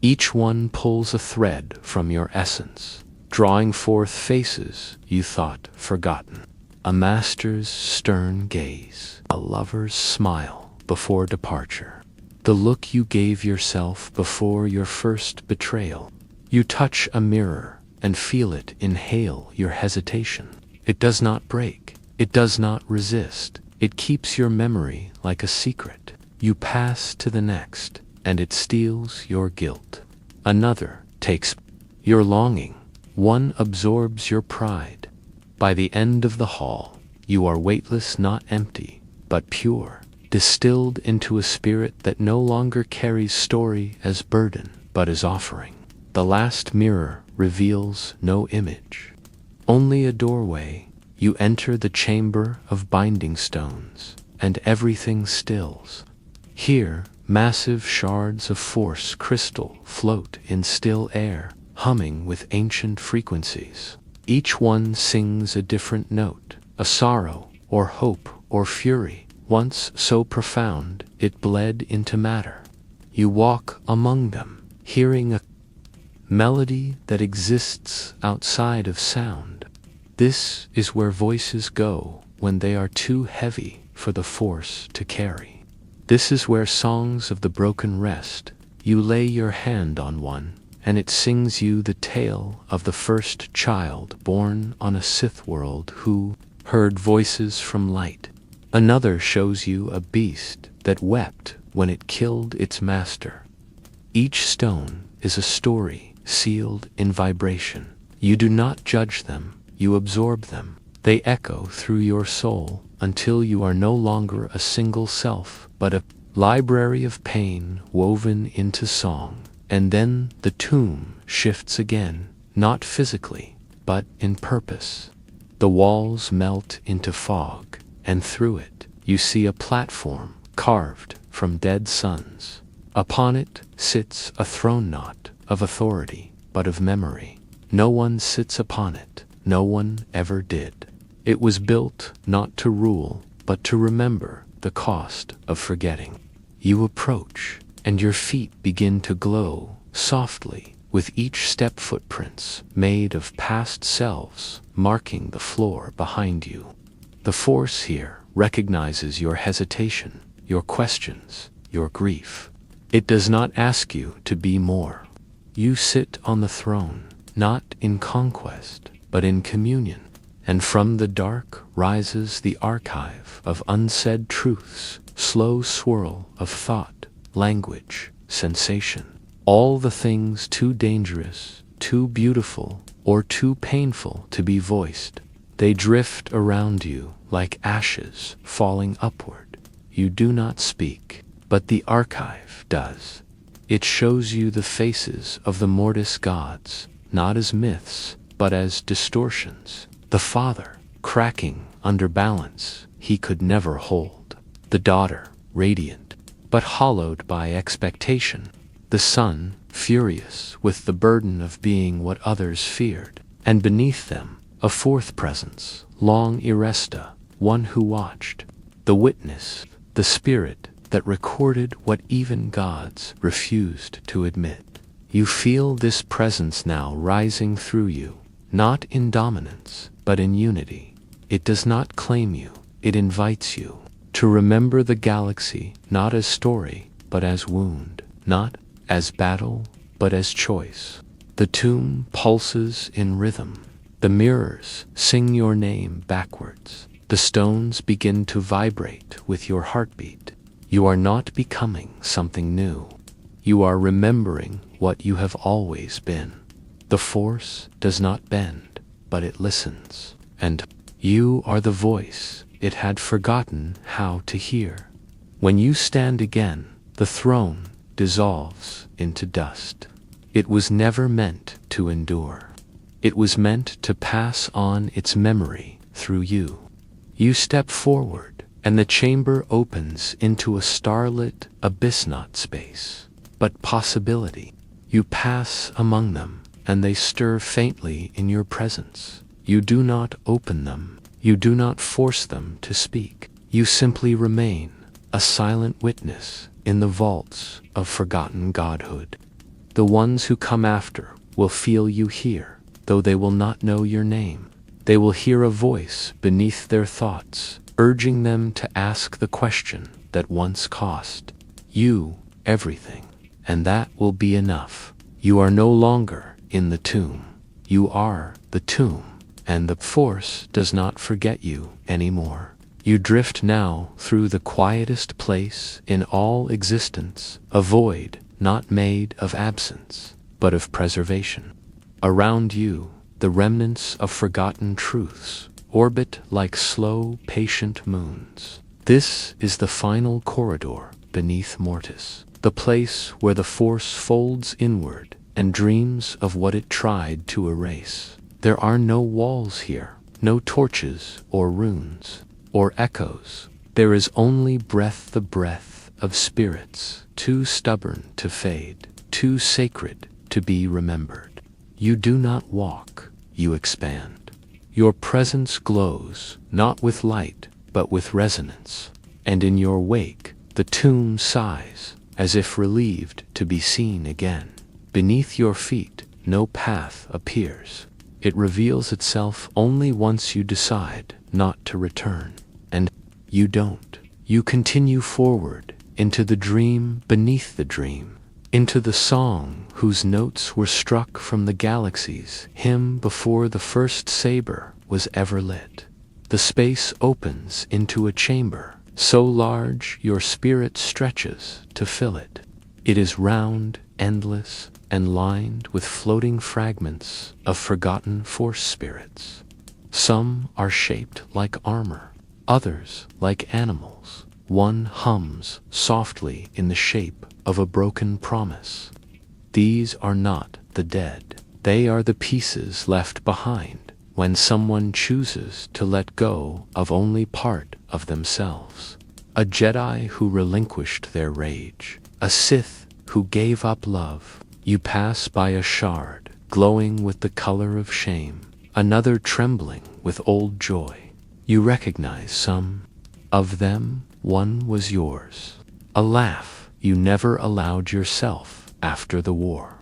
Each one pulls a thread from your essence, drawing forth faces you thought forgotten. A master's stern gaze, a lover's smile before departure. the look you gave yourself before your first betrayal. You touch a mirror and feel it inhale your hesitation. It does not break. It does not resist. It keeps your memory like a secret. You pass to the next, and it steals your guilt. Another takes your longing. One absorbs your pride. By the end of the hall, you are weightless, not empty, but pure, distilled into a spirit that no longer carries story as burden, but as offering. The last mirror reveals no image, only a doorway. You enter the chamber of binding stones, and everything stills. Here, massive shards of force crystal float in still air, humming with ancient frequencies. Each one sings a different note, a sorrow, or hope, or fury, once so profound it bled into matter. You walk among them, hearing a melody that exists outside of sound. This is where voices go when they are too heavy for the force to carry. This is where songs of the broken rest. You lay your hand on one, and it sings you the tale of the first child born on a Sith world who heard voices from light. Another shows you a beast that wept when it killed its master. Each stone is a story sealed in vibration. You do not judge them, you absorb them. They echo through your soul until you are no longer a single self, but a library of pain woven into song. And then the tomb shifts again, not physically, but in purpose. The walls melt into fog, and through it, you see a platform carved from dead suns. Upon it sits a throne not of authority, but of memory. No one sits upon it, no one ever did. It was built not to rule, but to remember the cost of forgetting. You approach, and your feet begin to glow softly with each step, footprints made of past selves marking the floor behind you. The force here recognizes your hesitation, your questions, your grief. It does not ask you to be more. You sit on the throne, not in conquest, but in communion. And from the dark rises the archive of unsaid truths, slow swirl of thought, language, sensation. All the things too dangerous, too beautiful, or too painful to be voiced. They drift around you like ashes falling upward. You do not speak, but the archive does. It shows you the faces of the Mortis gods, not as myths, but as distortions. The father, cracking under balance he could never hold. The daughter, radiant, but hollowed by expectation. The son, furious with the burden of being what others feared. And beneath them, a fourth presence, long Iresta, one who watched. The witness, the spirit that recorded what even gods refused to admit. You feel this presence now rising through you, not in dominance, but in unity. It does not claim you, it invites you to remember the galaxy not as story, but as wound, not as battle, but as choice. The tomb pulses in rhythm. The mirrors sing your name backwards. The stones begin to vibrate with your heartbeat. You are not becoming something new. You are remembering what you have always been. The force does not bend, but it listens. And you are the voice it had forgotten how to hear. When you stand again, the throne dissolves into dust. It was never meant to endure. It was meant to pass on its memory through you. You step forward, and the chamber opens into a starlit, abyss-not space, but possibility. You pass among them, and they stir faintly in your presence. You do not open them. You do not force them to speak. You simply remain, a silent witness in the vaults of forgotten godhood. The ones who come after will feel you here, though they will not know your name. They will hear a voice beneath their thoughts, urging them to ask the question that once cost. You everything. And that will be enough. You are no longer in the tomb. You are the tomb, and the Force does not forget you anymore. You drift now through the quietest place in all existence, a void not made of absence, but of preservation. Around you, the remnants of forgotten truths orbit like slow, patient moons. This is the final corridor beneath Mortis, the place where the Force folds inward and dreams of what it tried to erase. There are no walls here, no torches or runes or echoes. There is only breath, the breath of spirits, too stubborn to fade, too sacred to be remembered. You do not walk, you expand. Your presence glows, not with light, but with resonance. And in your wake, the tomb sighs, as if relieved to be seen again. Beneath your feet, no path appears. It reveals itself only once you decide not to return. And you don't. You continue forward, into the dream beneath the dream, into the song whose notes were struck from the galaxy's hymn before the first saber was ever lit. The space opens into a chamber, so large your spirit stretches to fill it. It is round, endless, and lined with floating fragments of forgotten Force spirits. Some are shaped like armor, others like animals. One hums softly in the shape of a broken promise. These are not the dead. They are the pieces left behind when someone chooses to let go of only part of themselves. A Jedi who relinquished their rage, a Sith who gave up love. You pass by a shard, glowing with the color of shame, another trembling with old joy. You recognize some of them. One was yours, a laugh you never allowed yourself after the war.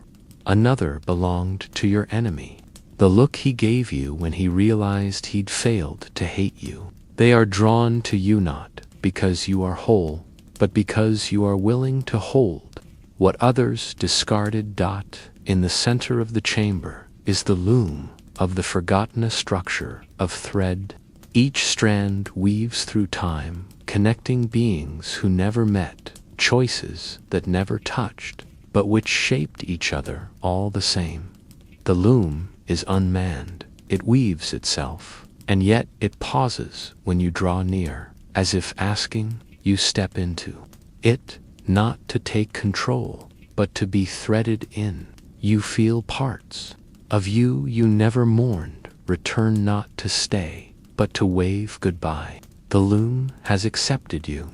Another belonged to your enemy, the look he gave you when he realized he'd failed to hate you. They are drawn to you not because you are whole, but because you are willing to hold what others discarded. In the center of the chamber is the loom of the forgotten, a structure of thread. Each strand weaves through time, connecting beings who never met, choices that never touched, but which shaped each other all the same. The loom is unmanned. It weaves itself, and yet it pauses when you draw near, as if asking you step into it, not to take control, but to be threaded in. You feel parts of you never mourned return, not to stay, but to wave goodbye. The loom has accepted you.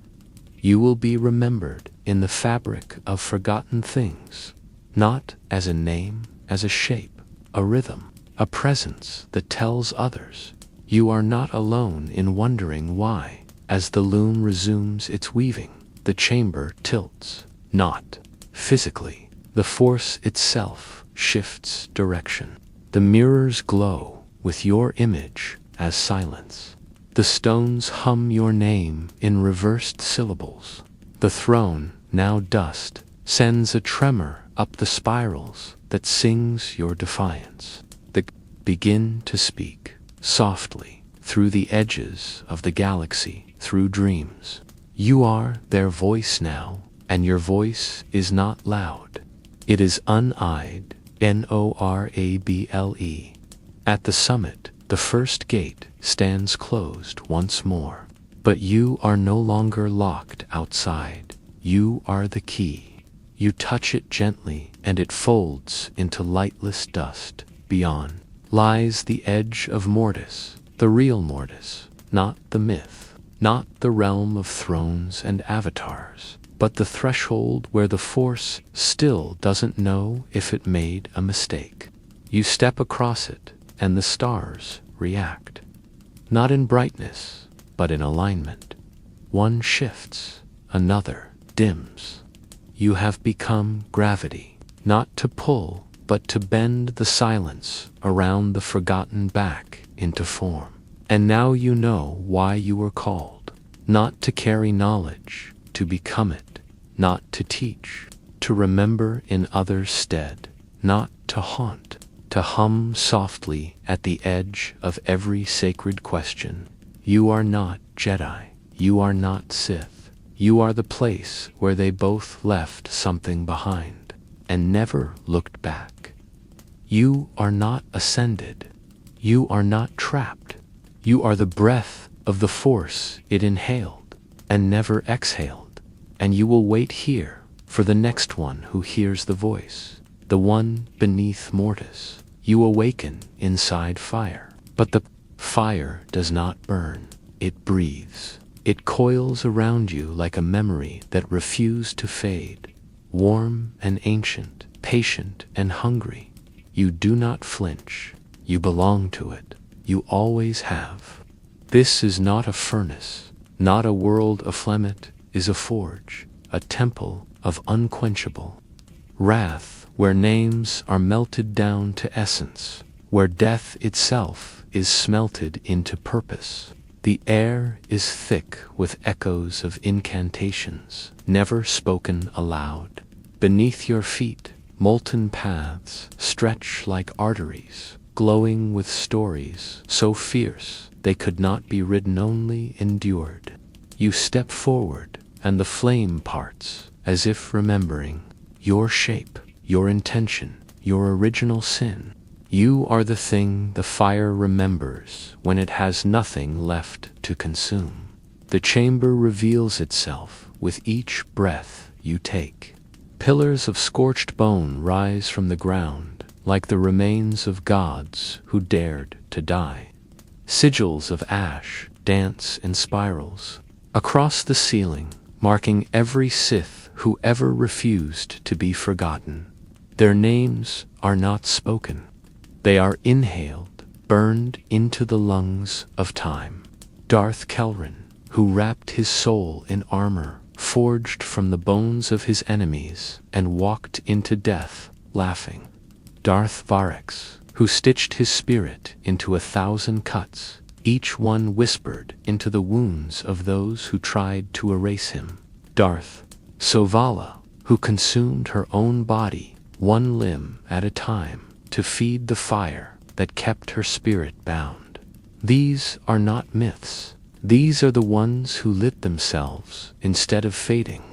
You will be remembered in the fabric of forgotten things, not as a name, as a shape, a rhythm, a presence that tells others. You are not alone in wondering why. As the loom resumes its weaving, the chamber tilts, not physically. The Force itself shifts direction. The mirrors glow with your image as silence. The stones hum your name in reversed syllables. The throne, now dust, sends a tremor up the spirals that sings your defiance. They begin to speak, softly, through the edges of the galaxy, through dreams. You are their voice now, and your voice is not loud. It is uneyed, Norable. At the summit, the first gate stands closed once more. But you are no longer locked outside. You are the key. You touch it gently, and it folds into lightless dust. Beyond lies the edge of Mortis, the real Mortis, not the myth, not the realm of thrones and avatars, but the threshold where the Force still doesn't know if it made a mistake. You step across it, and the stars react. Not in brightness, but in alignment. One shifts, another dims. You have become gravity, not to pull, but to bend the silence around the forgotten back into form. And now you know why you were called. Not to carry knowledge, to become it. not to teach, to remember in others' stead, not to haunt, to hum softly at the edge of every sacred question. You are not Jedi, you are not Sith, you are the place where they both left something behind, and never looked back. You are not ascended, you are not trapped, you are the breath of the Force it inhaled, and never exhaled, and you will wait here for the next one who hears the voice, the one beneath Mortis. You awaken inside fire, but the fire does not burn, it breathes. It coils around you like a memory that refused to fade, warm and ancient, patient and hungry. You do not flinch, you belong to it, you always have. This is not a furnace, not a world aflame, it is a forge, a temple of unquenchable wrath, where names are melted down to essence, where death itself is smelted into purpose. The air is thick with echoes of incantations, never spoken aloud. Beneath your feet, molten paths stretch like arteries, glowing with stories so fierce they could not be ridden, only endured. You step forward, and the flame parts, as if remembering your shape, your intention, your original sin. You are the thing the fire remembers when it has nothing left to consume. The chamber reveals itself with each breath you take. Pillars of scorched bone rise from the ground, like the remains of gods who dared to die. Sigils of ash dance in spirals across the ceiling, marking every Sith who ever refused to be forgotten. Their names are not spoken. They are inhaled, burned into the lungs of time. Darth Kelrin, who wrapped his soul in armor forged from the bones of his enemies and walked into death laughing. Darth Varex, who stitched his spirit into 1,000 cuts, each one whispered into the wounds of those who tried to erase him. Darth Sovala, who consumed her own body, one limb at a time, to feed the fire that kept her spirit bound. These are not myths. These are the ones who lit themselves instead of fading.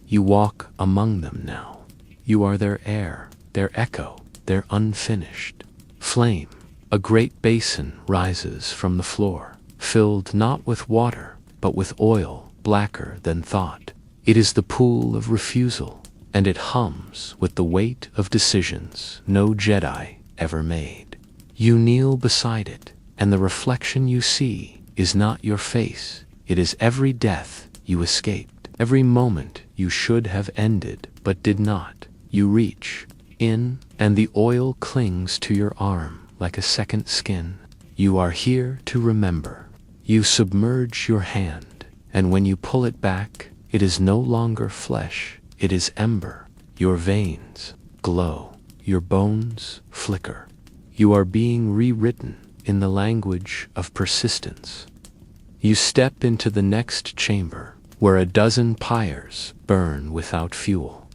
You walk among them now. You are their air, their echo, their unfinished flame. A great basin rises from the floor, filled not with water, but with oil blacker than thought. It is the pool of refusal, and it hums with the weight of decisions no Jedi ever made. You kneel beside it, and the reflection you see is not your face. It is every death you escaped, every moment you should have ended but did not. You reach in, and the oil clings to your arm like a second skin. You are here to remember. You submerge your hand, and when you pull it back, it is no longer flesh, it is ember. Your veins glow, your bones flicker. You are being rewritten in the language of persistence. You step into the next chamber, where a dozen pyres burn without fuel.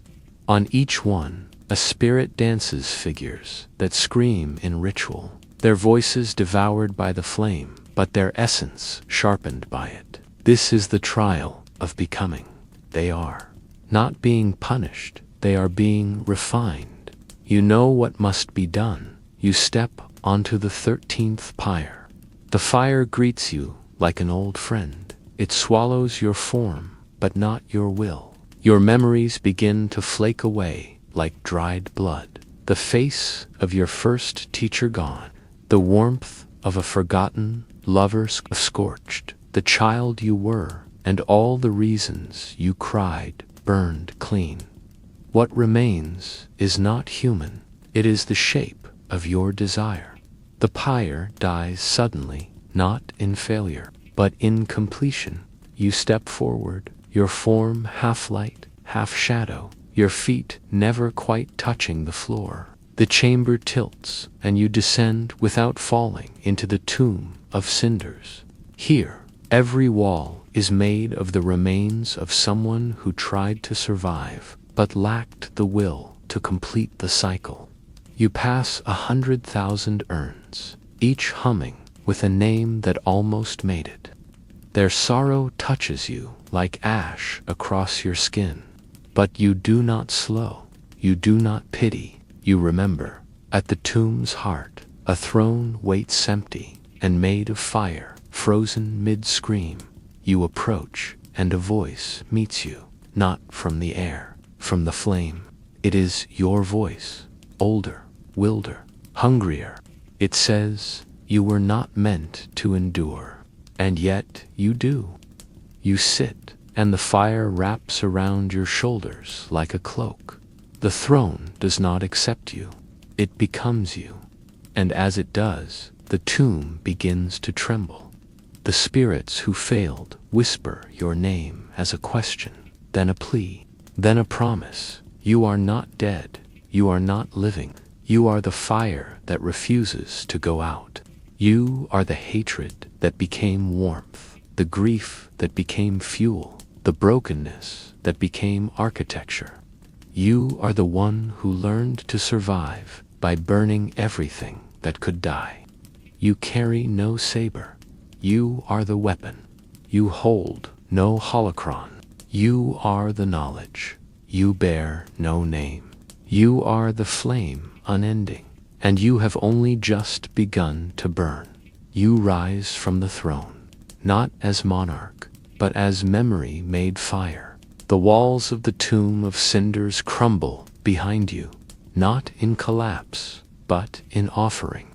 On each one, a spirit dances figures that scream in ritual, their voices devoured by the flame, but their essence sharpened by it. This is the trial of becoming. They are not being punished, they are being refined. You know what must be done. You step onto the 13th pyre. The fire greets you like an old friend. It swallows your form, but not your will. Your memories begin to flake away like dried blood. The face of your first teacher gone. The warmth of a forgotten lover scorched. The child you were, and all the reasons you cried burned clean. What remains is not human. It is the shape of your desire. The pyre dies suddenly, not in failure, but in completion. You step forward, your form half light, half shadow, your feet never quite touching the floor. The chamber tilts, and you descend without falling into the tomb of cinders. Here, Every wall is made of the remains of someone who tried to survive, but lacked the will to complete the cycle. You pass 100,000 urns, each humming with a name that almost made it. Their sorrow touches you like ash across your skin, but you do not slow, you do not pity, you remember. At the tomb's heart, a throne waits empty and made of fire, frozen mid-scream. You approach, and a voice meets you, not from the air, from the flame. It is your voice, older, wilder, hungrier. It says, you were not meant to endure, and yet you do. You sit, and the fire wraps around your shoulders like a cloak. The throne does not accept you, it becomes you, and as it does, the tomb begins to tremble. The spirits who failed whisper your name as a question, then a plea, then a promise. You are not dead, you are not living, you are the fire that refuses to go out. You are the hatred that became warmth, the grief that became fuel, the brokenness that became architecture. You are the one who learned to survive by burning everything that could die. You carry no saber. You are the weapon. You hold no holocron. You are the knowledge. You bear no name. You are the flame unending, and you have only just begun to burn. You rise from the throne, not as monarch, but as memory made fire. The walls of the tomb of cinders crumble behind you, not in collapse, but in offering.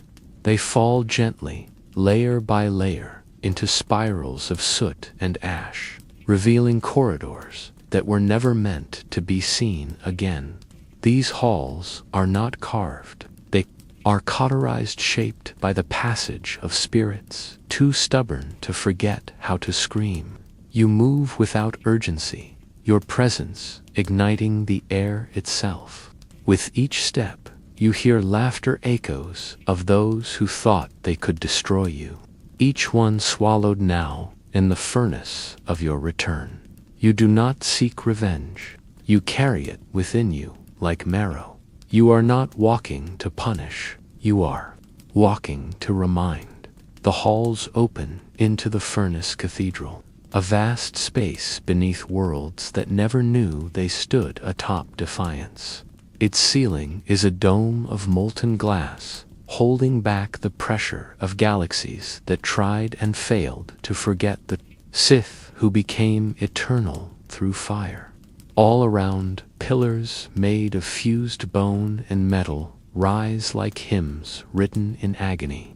They fall gently, layer by layer, into spirals of soot and ash, revealing corridors that were never meant to be seen again. These halls are not carved. They are cauterized, shaped by the passage of spirits, too stubborn to forget how to scream. You move without urgency, your presence igniting the air itself. With each step, you hear laughter echoes of those who thought they could destroy you, each one swallowed now in the furnace of your return. You do not seek revenge. You carry it within you like marrow. You are not walking to punish. You are walking to remind. The halls open into the furnace cathedral, a vast space beneath worlds that never knew they stood atop defiance. Its ceiling is a dome of molten glass, holding back the pressure of galaxies that tried and failed to forget the Sith who became eternal through fire. All around, pillars made of fused bone and metal rise like hymns written in agony.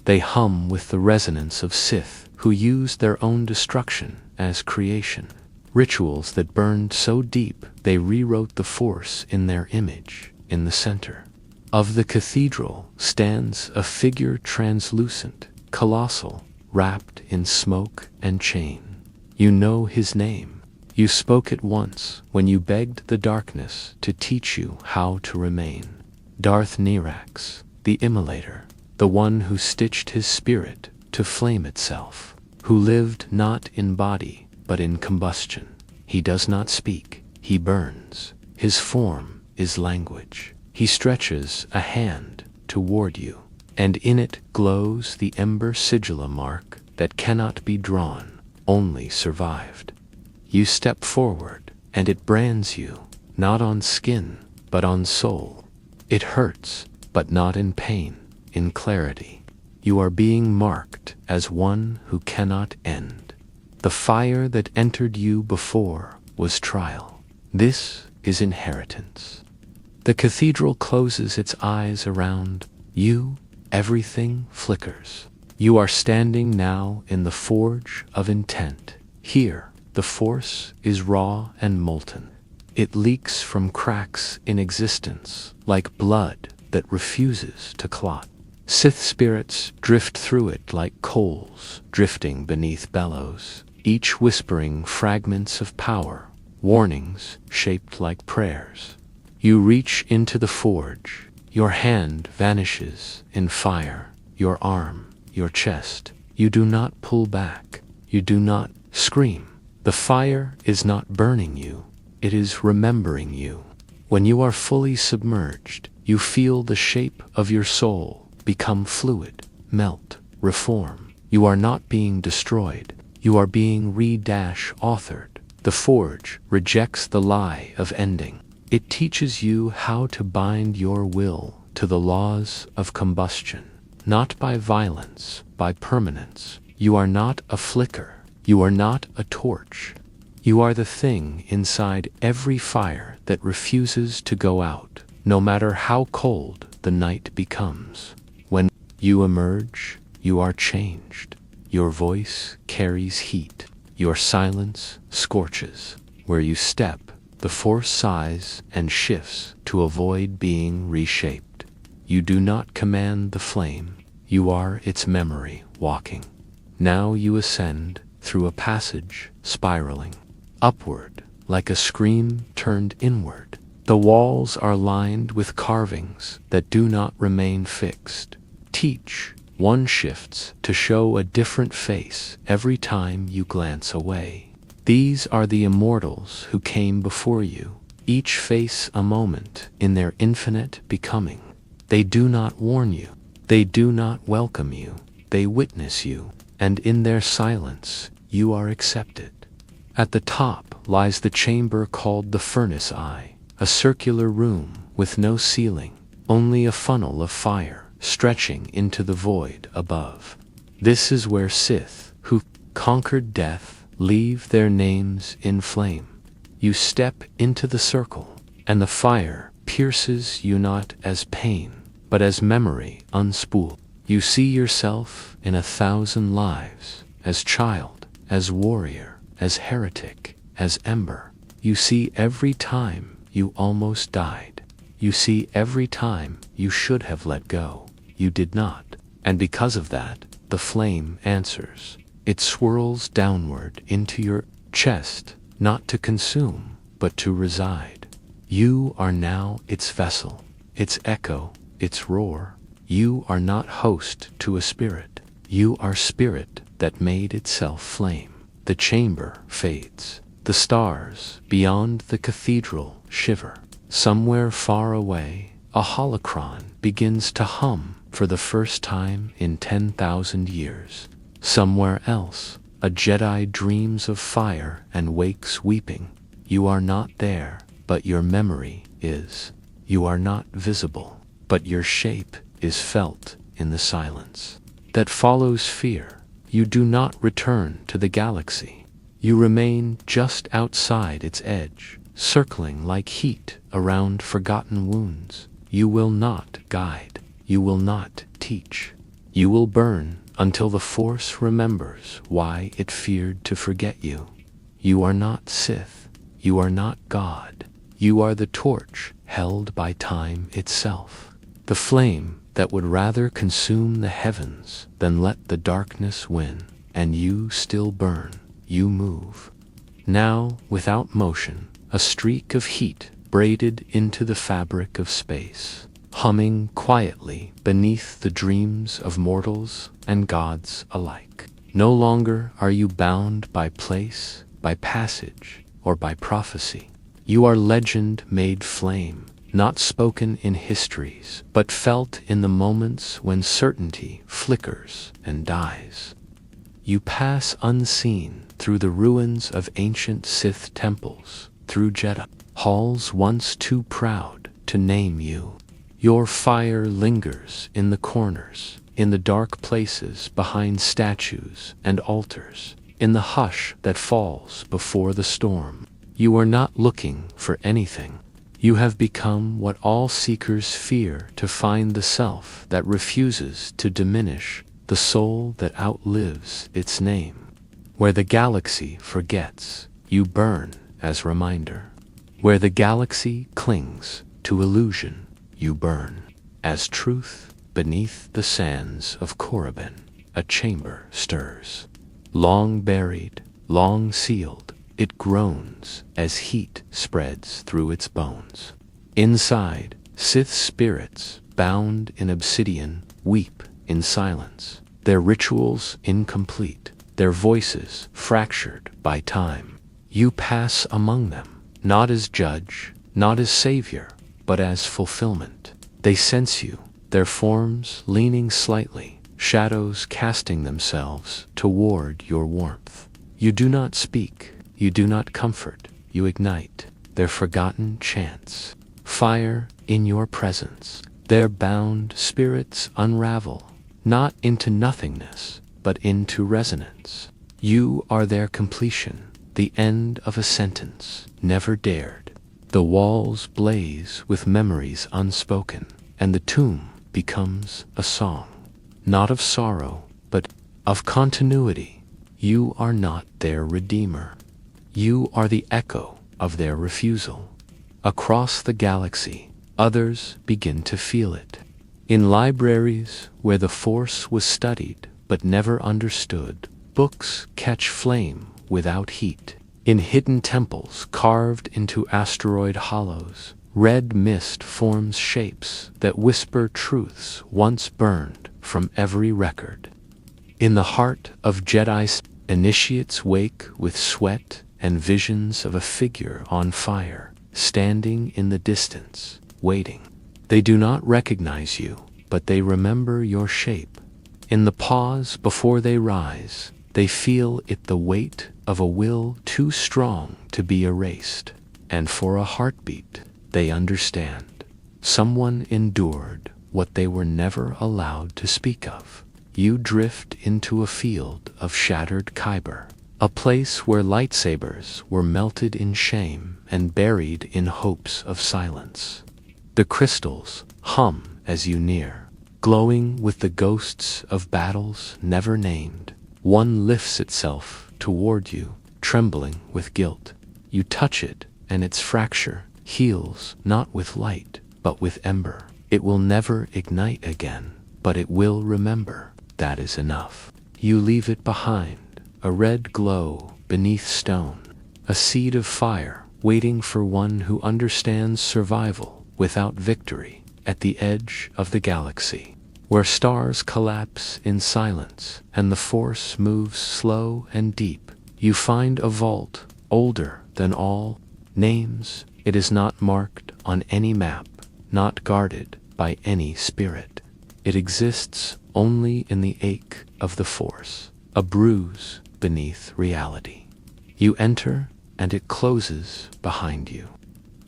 They hum with the resonance of Sith who used their own destruction as creation, rituals that burned so deep they rewrote the Force in their image. In the center of the cathedral stands a figure translucent, colossal, wrapped in smoke and chain. You know his name. You spoke it once when you begged the darkness to teach you how to remain. Darth Nirax, the Immolator, the one who stitched his spirit to flame itself, who lived not in body but in combustion. He does not speak, he burns. His form is language. He stretches a hand toward you, and in it glows the ember sigilla mark that cannot be drawn, only survived. You step forward, and it brands you, not on skin, but on soul. It hurts, but not in pain, in clarity. You are being marked as one who cannot end. The fire that entered you before was trial. This is inheritance. The cathedral closes its eyes around you. Everything flickers. You are standing now in the forge of intent. Here, the Force is raw and molten. It leaks from cracks in existence, like blood that refuses to clot. Sith spirits drift through it like coals drifting beneath bellows, each whispering fragments of power, warnings shaped like prayers. You reach into the forge. Your hand vanishes in fire, your arm, your chest. You do not pull back. You do not scream. The fire is not burning you, it is remembering you. When you are fully submerged, you feel the shape of your soul become fluid, melt, reform. You are not being destroyed, you are being re-authored. The forge rejects the lie of ending. It teaches you how to bind your will to the laws of combustion, not by violence, by permanence. You are not a flicker, you are not a torch. You are the thing inside every fire that refuses to go out, no matter how cold the night becomes. When you emerge, you are changed. Your voice carries heat. Your silence scorches. Where you step, the force sighs and shifts to avoid being reshaped. You do not command the flame, you are its memory walking. Now you ascend through a passage spiraling upward like a scream turned inward. The walls are lined with carvings that do not remain fixed. Teach. One shifts to show a different face every time you glance away. These are the immortals who came before you, each face a moment in their infinite becoming. They do not warn you, they do not welcome you, they witness you, and in their silence you are accepted. At the top lies the chamber called the Furnace Eye, a circular room with no ceiling, only a funnel of fire stretching into the void above. This is where Sith, who conquered death, leave their names in flame. You step into the circle, and the fire pierces you not as pain, but as memory unspooled. You see yourself in 1,000 lives, as child, as warrior, as heretic, as ember. You see every time you almost died. You see every time you should have let go. You did not, and because of that, the flame answers. It swirls downward into your chest, not to consume, but to reside. You are now its vessel, its echo, its roar. You are not host to a spirit. You are spirit that made itself flame. The chamber fades. The stars beyond the cathedral shiver. Somewhere far away, a holocron begins to hum for the first time in 10,000 years. Somewhere else, a Jedi dreams of fire and wakes weeping. You are not there, but your memory is. You are not visible, but your shape is felt in the silence that follows fear. You do not return to the galaxy. You remain just outside its edge, circling like heat around forgotten wounds. You will not guide. You will not teach. You will burn until the Force remembers why it feared to forget you. You are not Sith. You are not God. You are the torch held by time itself. The flame that would rather consume the heavens than let the darkness win. And you still burn. You move. Now, without motion, a streak of heat braided into the fabric of space, humming quietly beneath the dreams of mortals and gods alike. No longer are you bound by place, by passage, or by prophecy. You are legend made flame, not spoken in histories, but felt in the moments when certainty flickers and dies. You pass unseen through the ruins of ancient Sith temples, through Jedi halls once too proud to name you. Your fire lingers in the corners, in the dark places behind statues and altars, in the hush that falls before the storm. You are not looking for anything. You have become what all seekers fear to find, the self that refuses to diminish, the soul that outlives its name. Where the galaxy forgets, you burn as reminder. Where the galaxy clings to illusion, you burn as truth. Beneath the sands of Korriban, a chamber stirs. Long buried, long sealed, it groans as heat spreads through its bones. Inside, Sith spirits, bound in obsidian, weep in silence, their rituals incomplete. their voices fractured by time. You pass among them, not as judge, not as savior, but as fulfillment. They sense you, their forms leaning slightly, shadows casting themselves toward your warmth. You do not speak, you do not comfort, you ignite their forgotten chants. Fire in your presence. Their bound spirits unravel, not into nothingness, but into resonance. You are their completion, the end of a sentence never dared. The walls blaze with memories unspoken, and the tomb becomes a song, not of sorrow, but of continuity. You are not their redeemer. You are the echo of their refusal. Across the galaxy, others begin to feel it. In libraries where the Force was studied but never understood, books catch flame without heat. In hidden temples carved into asteroid hollows, red mist forms shapes that whisper truths once burned from every record. In the heart of Jedi, initiates wake with sweat and visions of a figure on fire, standing in the distance, waiting. They do not recognize you, but they remember your shape. In the pause before they rise, they feel it, the weight of a will too strong to be erased. And for a heartbeat, they understand. Someone endured what they were never allowed to speak of. You drift into a field of shattered kyber, a place where lightsabers were melted in shame and buried in hopes of silence. The crystals hum as you near, glowing with the ghosts of battles never named. One lifts itself toward you, trembling with guilt. You touch it, and its fracture heals not with light, but with ember. It will never ignite again, but it will remember. That is enough. You leave it behind, a red glow beneath stone, a seed of fire waiting for one who understands survival without victory. At the edge of the galaxy, where stars collapse in silence and the Force moves slow and deep, you find a vault older than all names. It is not marked on any map, not guarded by any spirit. It exists only in the ache of the Force, a bruise beneath reality. You enter, and it closes behind you,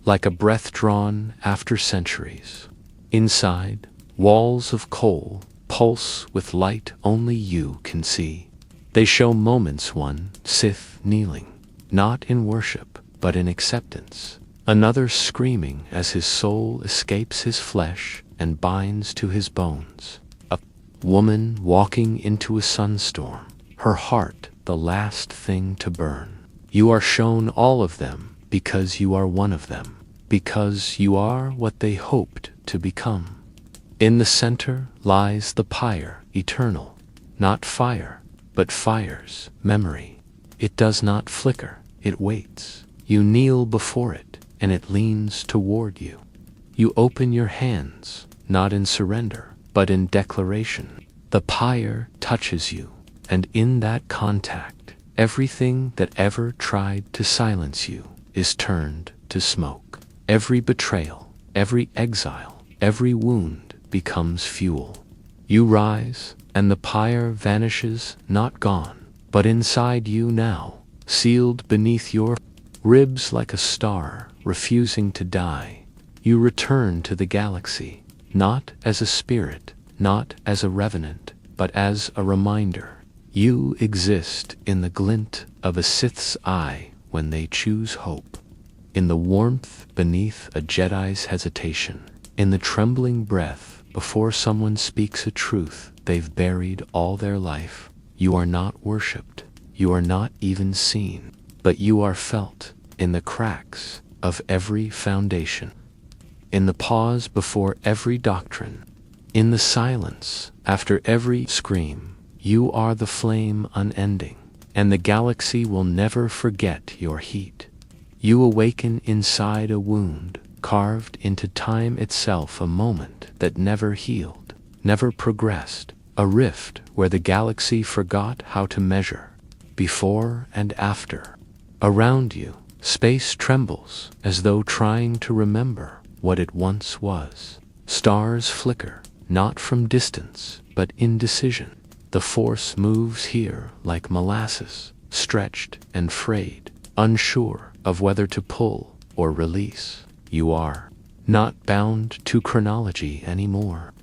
like a breath drawn after centuries. Inside, walls of coal pulse with light only you can see. They show moments, one Sith kneeling, not in worship, but in acceptance. Another screaming as his soul escapes his flesh and binds to his bones. A woman walking into a sunstorm, her heart the last thing to burn. You are shown all of them because you are one of them, because you are what they hoped to become. In the center lies the pyre, eternal, not fire, but fire's memory. It does not flicker, it waits. You kneel before it, and it leans toward you. You open your hands, not in surrender, but in declaration. The pyre touches you, and in that contact, everything that ever tried to silence you is turned to smoke. Every betrayal, every exile, every wound becomes fuel. You rise, and the pyre vanishes, not gone, but inside you now, sealed beneath your ribs like a star, refusing to die. You return to the galaxy, not as a spirit, not as a revenant, but as a reminder. You exist in the glint of a Sith's eye when they choose hope, in the warmth beneath a Jedi's hesitation, in the trembling breath before someone speaks a truth they've buried all their life. You are not worshipped, you are not even seen, but you are felt in the cracks of every foundation, in the pause before every doctrine, in the silence after every scream. You are the flame unending, and the galaxy will never forget your heat. You awaken inside a wound, carved into time itself, a moment that never healed, never progressed, a rift where the galaxy forgot how to measure. before and after. Around you, space trembles as though trying to remember what it once was. Stars flicker, not from distance, but indecision. The force moves here like molasses, stretched and frayed, unsure of whether to pull or release. You are not bound to chronology anymore.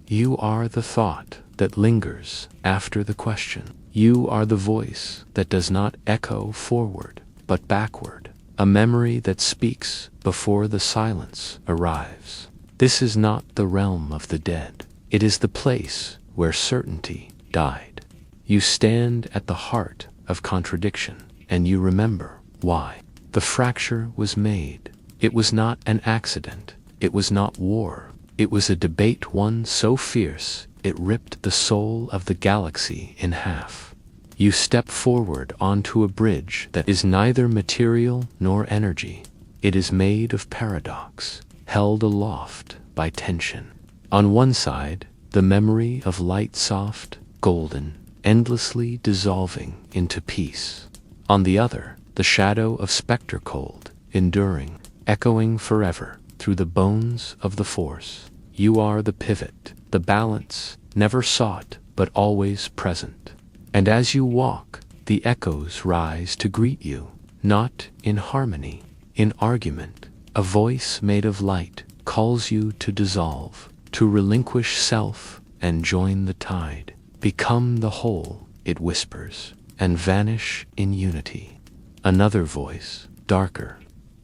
You are the thought that lingers after the question. You are the voice that does not echo forward, but backward, a memory that speaks before the silence arrives. This is not the realm of the dead. It is the place where certainty died. You stand at the heart of contradiction, and you remember why. The fracture was made. It was not an accident. It was not war. It was a debate, one so fierce it ripped the soul of the galaxy in half. You step forward onto a bridge that is neither material nor energy. It is made of paradox, held aloft by tension. On one side, the memory of light, soft, golden, endlessly dissolving into peace. On the other, the shadow of specter, cold, enduring, echoing forever through the bones of the force. You are the pivot, the balance, never sought but always present. And as you walk, the echoes rise to greet you, not in harmony, in argument. A voice made of light calls you to dissolve, to relinquish self and join the tide. Become the whole, it whispers, and vanish in unity. Another voice, darker,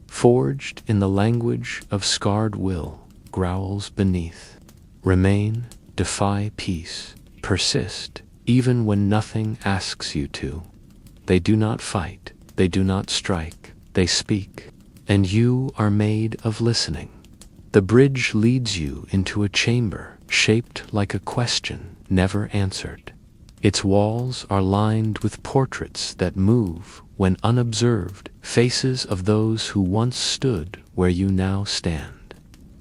forged in the language of scarred will, growls beneath. Remain, defy peace, persist, even when nothing asks you to. They do not fight, they do not strike, they speak, and you are made of listening. The bridge leads you into a chamber shaped like a question never answered. Its walls are lined with portraits that move when unobserved, faces of those who once stood where you now stand.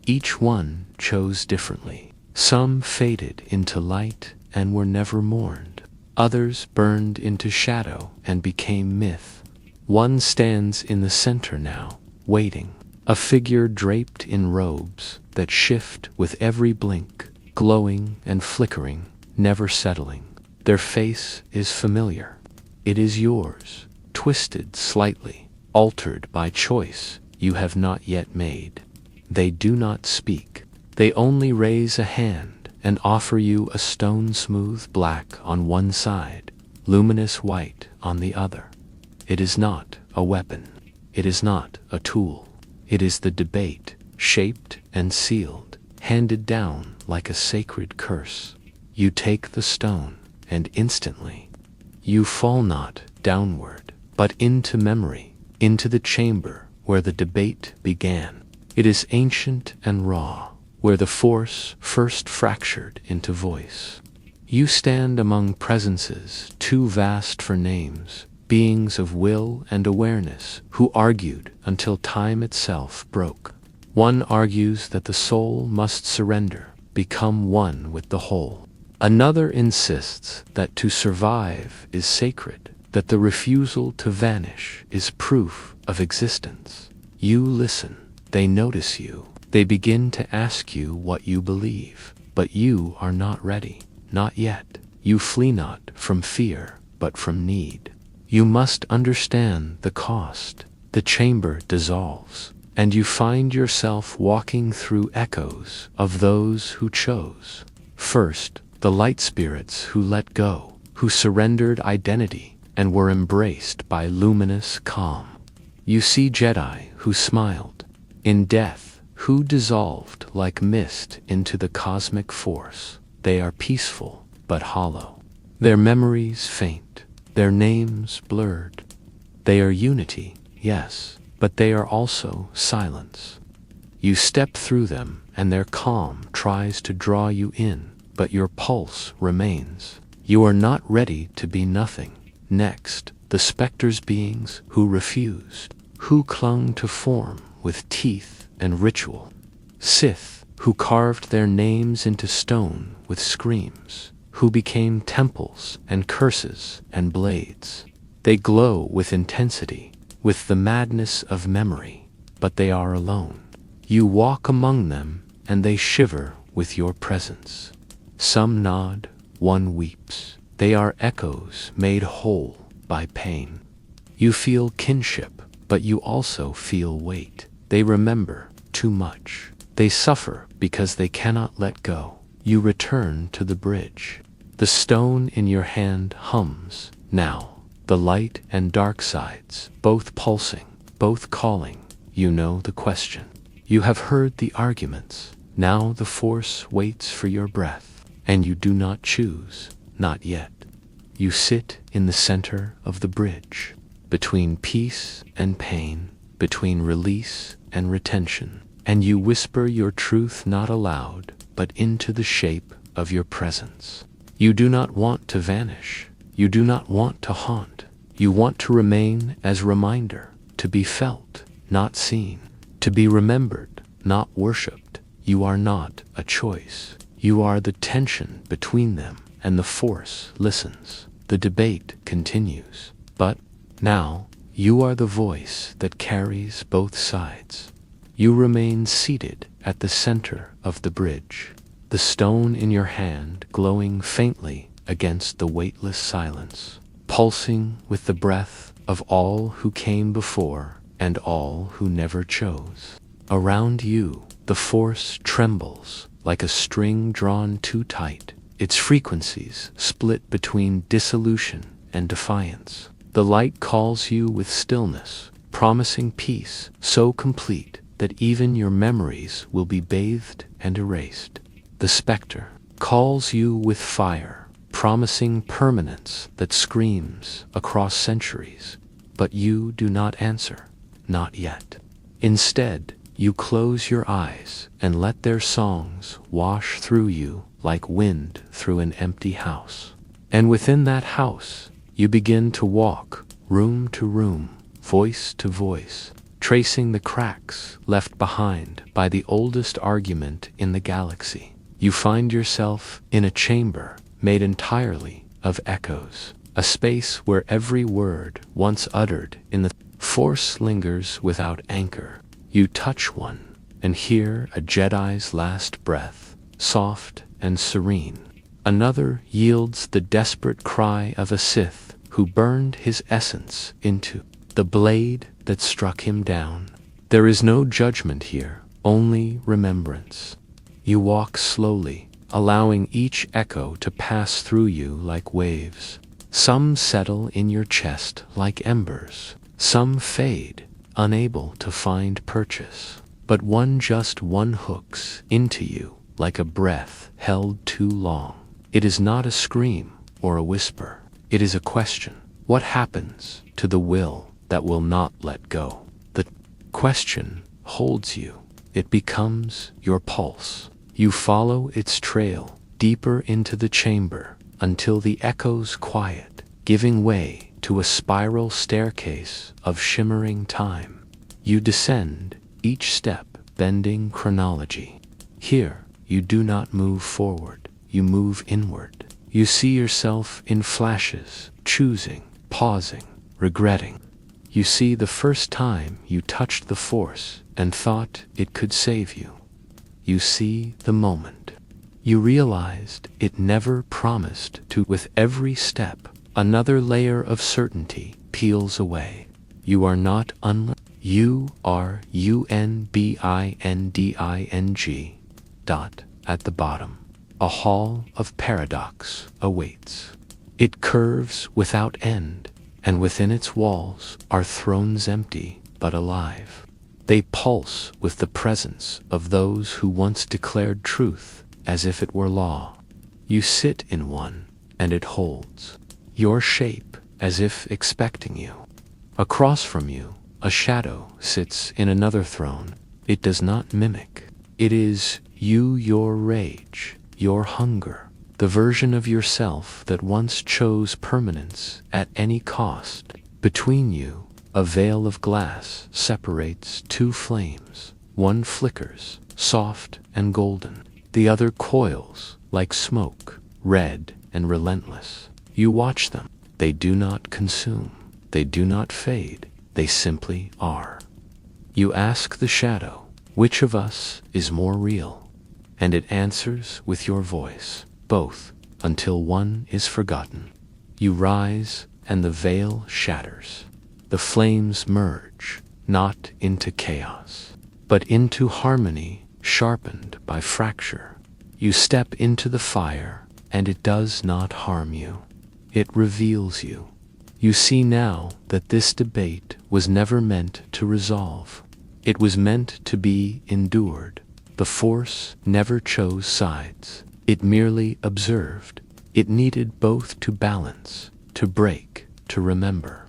Each one chose differently. Some faded into light and were never mourned. Others burned into shadow and became myth. One stands in the center now, waiting, a figure draped in robes that shift with every blink, glowing and flickering, never settling. Their face is familiar. It is yours, twisted slightly, altered by choice you have not yet made. They do not speak. They only raise a hand and offer you a stone smooth black on one side, luminous white on the other. It is not a weapon. It is not a tool. It is the debate, shaped and sealed, handed down like a sacred curse. You take the stone, and instantly, you fall not downward, but into memory, into the chamber where the debate began. It is ancient and raw, where the force first fractured into voice. You stand among presences too vast for names, beings of will and awareness who argued until time itself broke. One argues that the soul must surrender, become one with the whole. Another insists that to survive is sacred, that the refusal to vanish is proof of existence. You listen. They notice you. They begin to ask you what you believe, but you are not ready, not yet. You flee not from fear, but from need. You must understand the cost. The chamber dissolves, and you find yourself walking through echoes of those who chose. First, the light spirits who let go, who surrendered identity and were embraced by luminous calm. You see Jedi who smiled. In death, who dissolved like mist into the cosmic force. They are peaceful but hollow. Their memories faint, their names blurred. They are unity, yes, but they are also silence. You step through them and their calm tries to draw you in, but your pulse remains. You are not ready to be nothing. Next, the specters, beings who refused, who clung to form with teeth and ritual. Sith, who carved their names into stone with screams, who became temples and curses and blades. They glow with intensity, with the madness of memory, but they are alone. You walk among them, and they shiver with your presence. Some nod, one weeps. They are echoes made whole by pain. You feel kinship, but you also feel weight. They remember too much. They suffer because they cannot let go. You return to the bridge. The stone in your hand hums, now. The light and dark sides, both pulsing, both calling. You know the question. You have heard the arguments. Now the force waits for your breath, and you do not choose, not yet. You sit in the center of the bridge, between peace and pain, between release and retention, and you whisper your truth not aloud, but into the shape of your presence. You do not want to vanish. You do not want to haunt. You want to remain as reminder, to be felt, not seen, to be remembered, not worshipped. You are not a choice. You are the tension between them, and the force listens. The debate continues. But now, you are the voice that carries both sides. You remain seated at the center of the bridge, the stone in your hand glowing faintly against the weightless silence, pulsing with the breath of all who came before and all who never chose. Around you, the force trembles like a string drawn too tight, its frequencies split between dissolution and defiance. The light calls you with stillness, promising peace so complete that even your memories will be bathed and erased. The specter calls you with fire, promising permanence that screams across centuries, but you do not answer, not yet. Instead, you close your eyes and let their songs wash through you like wind through an empty house. And within that house, you begin to walk, room to room, voice to voice, tracing the cracks left behind by the oldest argument in the galaxy. You find yourself in a chamber made entirely of echoes, a space where every word once uttered in the force lingers without anchor. You touch one and hear a Jedi's last breath, soft and serene. Another yields the desperate cry of a Sith who burned his essence into the blade that struck him down. There is no judgment here, only remembrance. You walk slowly, allowing each echo to pass through you like waves. Some settle in your chest like embers. Some fade, unable to find purchase. But just one hooks into you like a breath held too long. It is not a scream or a whisper. It is a question. What happens to the will that will not let go? The question holds you. It becomes your pulse. You follow its trail deeper into the chamber until the echoes quiet, giving way to a spiral staircase of shimmering time. You descend, each step bending chronology. Here, you do not move forward, you move inward. You see yourself in flashes, choosing, pausing, regretting. You see the first time you touched the force and thought it could save you. You see the moment. You realized it never promised to. With every step, another layer of certainty peels away. You are not You are unbinding. At the bottom, a hall of paradox awaits. It curves without end, and within its walls are thrones empty but alive. They pulse with the presence of those who once declared truth as if it were law. You sit in one, and it holds your shape as if expecting you. Across from you, a shadow sits in another throne. It does not mimic. It is you, your rage, your hunger, the version of yourself that once chose permanence at any cost. Between you, a veil of glass separates two flames. One flickers, soft and golden. The other coils, like smoke, red and relentless. You watch them. They do not consume. they do not fade, they simply are. You ask the shadow, which of us is more real? And it answers with your voice, both, until one is forgotten. You rise, and the veil shatters. The flames merge, not into chaos, but into harmony sharpened by fracture. You step into the fire, and it does not harm you. It reveals you. You see now that this debate was never meant to resolve. It was meant to be endured. The Force never chose sides. It merely observed. It needed both to balance, to break, to remember.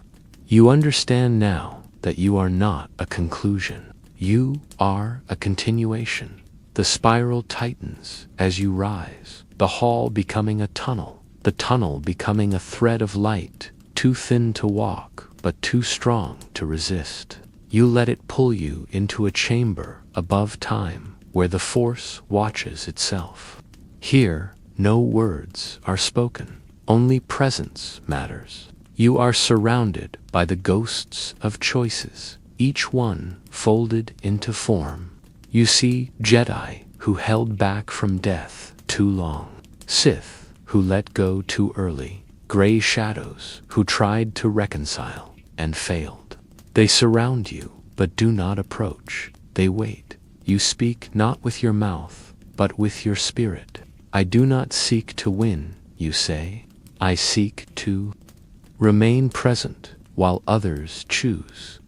You understand now that you are not a conclusion. You are a continuation. The spiral tightens as you rise, the hall becoming a tunnel, the tunnel becoming a thread of light, too thin to walk, but too strong to resist. You let it pull you into a chamber above time, where the Force watches itself. Here, no words are spoken, only presence matters. You are surrounded by the ghosts of choices, each one folded into form. You see Jedi who held back from death too long, Sith who let go too early, gray shadows who tried to reconcile and failed. They surround you, but do not approach. They wait. You speak not with your mouth, but with your spirit. I do not seek to win, you say. I seek to remain present while others choose.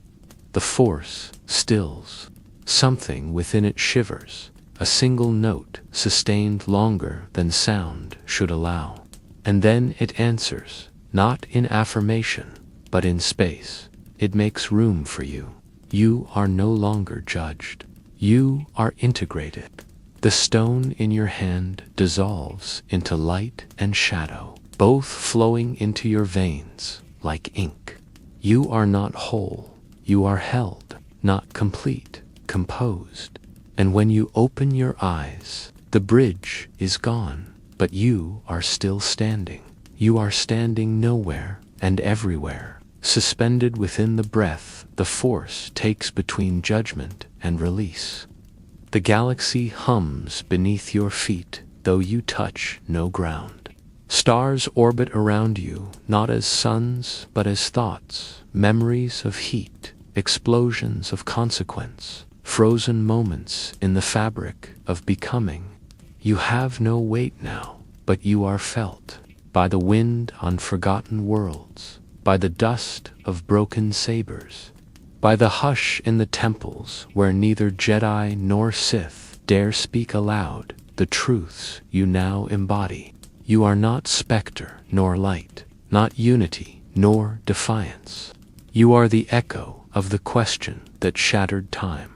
The Force stills. Something within it shivers, a single note sustained longer than sound should allow. And then it answers, not in affirmation, but in space. It makes room for you. You are no longer judged. You are integrated. The stone in your hand dissolves into light and shadow, both flowing into your veins like ink. You are not whole. You are held, not complete, composed. And when you open your eyes, the bridge is gone, but you are still standing. You are standing nowhere and everywhere, suspended within the breath the Force takes between judgment and release. The galaxy hums beneath your feet, though you touch no ground. Stars orbit around you, not as suns, but as thoughts, memories of heat, explosions of consequence, frozen moments in the fabric of becoming. You have no weight now, but you are felt by the wind on forgotten worlds, by the dust of broken sabers, by the hush in the temples where neither Jedi nor Sith dare speak aloud the truths you now embody. You are not specter nor light, not unity nor defiance. You are the echo of the question that shattered time.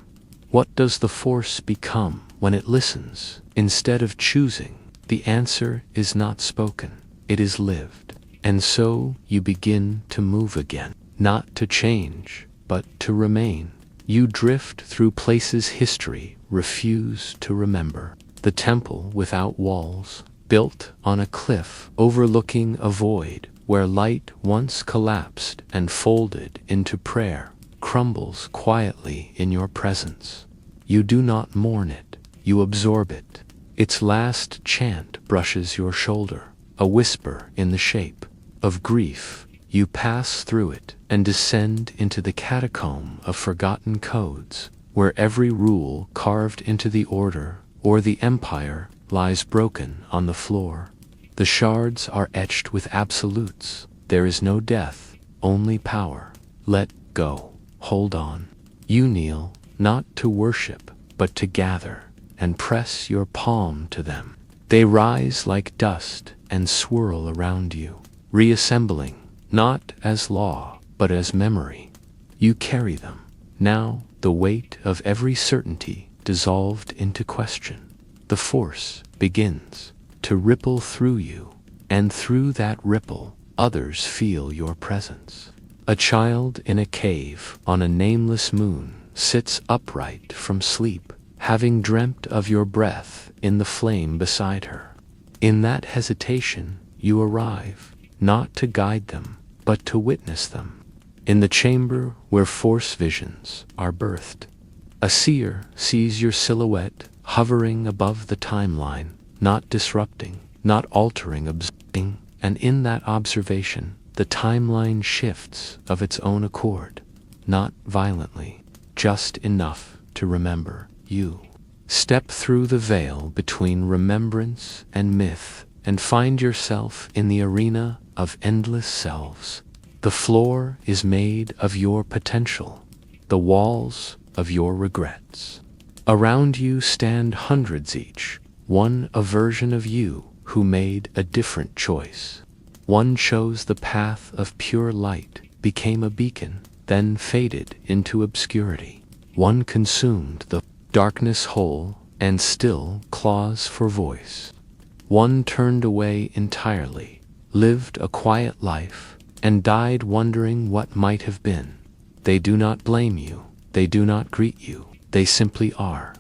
What does the Force become when it listens? Instead of choosing, the answer is not spoken, it is lived. And so you begin to move again, not to change, but to remain. You drift through places history refused to remember. The temple without walls, built on a cliff overlooking a void where light once collapsed and folded into prayer, crumbles quietly in your presence. You do not mourn it, you absorb it. Its last chant brushes your shoulder, a whisper in the shape of grief. You pass through it and descend into the catacomb of forgotten codes, where every rule carved into the Order or the Empire lies broken on the floor. The shards are etched with absolutes. There is no death, only power. Let go. Hold on. You kneel, not to worship, but to gather, and press your palm to them. They rise like dust and swirl around you, reassembling, not as law, but as memory. You carry them. Now, the weight of every certainty dissolved into question. The Force begins to ripple through you, and through that ripple, others feel your presence. A child in a cave on a nameless moon sits upright from sleep, having dreamt of your breath in the flame beside her. In that hesitation, you arrive, not to guide them, but to witness them. in the chamber where Force visions are birthed. A seer sees your silhouette hovering above the timeline, not disrupting, not altering, observing, and in that observation, the timeline shifts of its own accord, not violently, just enough to remember you. Step through the veil between remembrance and myth and find yourself in the arena of endless selves. The floor is made of your potential, the walls of your regrets. Around you stand hundreds each, one a version of you who made a different choice. One chose the path of pure light, became a beacon, then faded into obscurity. One consumed the darkness whole and still claws for voice. One turned away entirely, lived a quiet life, and died wondering what might have been. They do not blame you, they do not greet you, they simply are.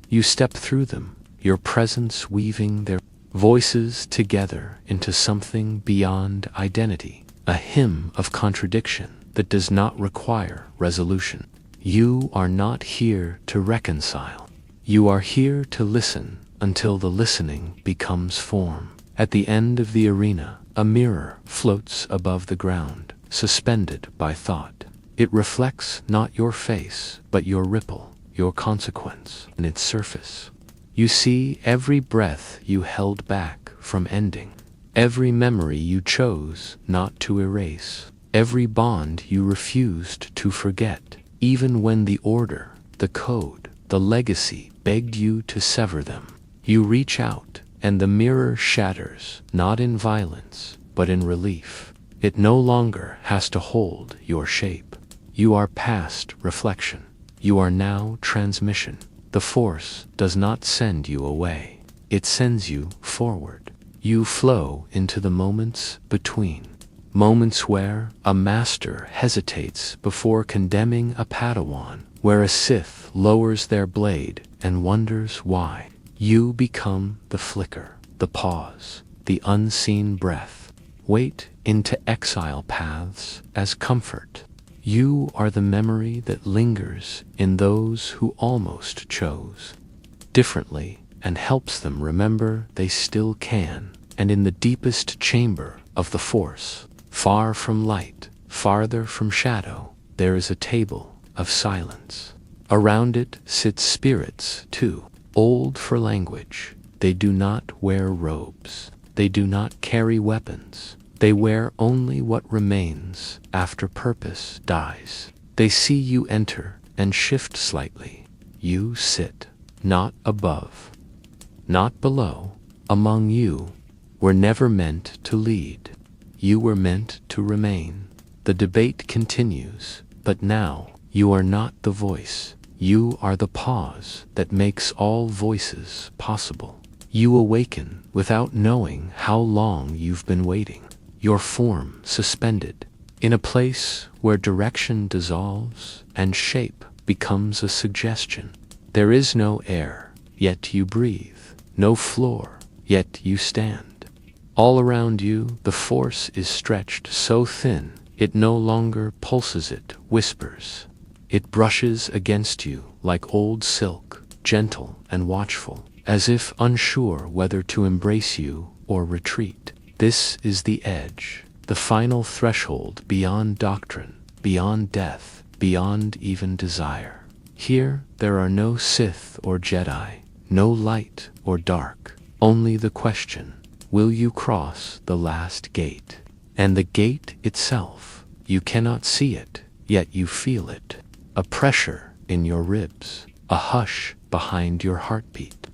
You step through them, your presence weaving their voices together into something beyond identity, a hymn of contradiction that does not require resolution. You are not here to reconcile. You are here to listen until the listening becomes form. At the end of the arena, a mirror floats above the ground, suspended by thought. It reflects not your face, but your ripple, your consequence, and its surface. You see every breath you held back from ending, every memory you chose not to erase, every bond you refused to forget, even when the order, the code, the legacy begged you to sever them. You reach out, and the mirror shatters, not in violence, but in relief. It no longer has to hold your shape. You are past reflection. You are now transmission. The Force does not send you away. It sends you forward. You flow into the moments between. Moments where a master hesitates before condemning a Padawan, where a Sith lowers their blade and wonders why. You become the flicker, the pause, the unseen breath. Wait into exile paths as comfort. You are the memory that lingers in those who almost chose differently and helps them remember they still can. And in the deepest chamber of the Force, far from light, farther from shadow, there is a table of silence. Around it sit spirits, too old for language. They do not wear robes. They do not carry weapons. They wear only what remains after purpose dies. They see you enter and shift slightly. You sit, not above, not below. Among you were never meant to lead. You were meant to remain. The debate continues, but now you are not the voice. You are the pause that makes all voices possible. You awaken without knowing how long you've been waiting. Your form suspended in a place where direction dissolves and shape becomes a suggestion. There is no air, yet you breathe. No floor, yet you stand. All around you, the Force is stretched so thin, it no longer pulses, it whispers. It brushes against you like old silk, gentle and watchful, as if unsure whether to embrace you or retreat. This is the edge, the final threshold beyond doctrine, beyond death, beyond even desire. Here there are no Sith or Jedi, no light or dark, only the question, will you cross the last gate? And the gate itself, you cannot see it, yet you feel it. A pressure in your ribs, a hush behind your heartbeat.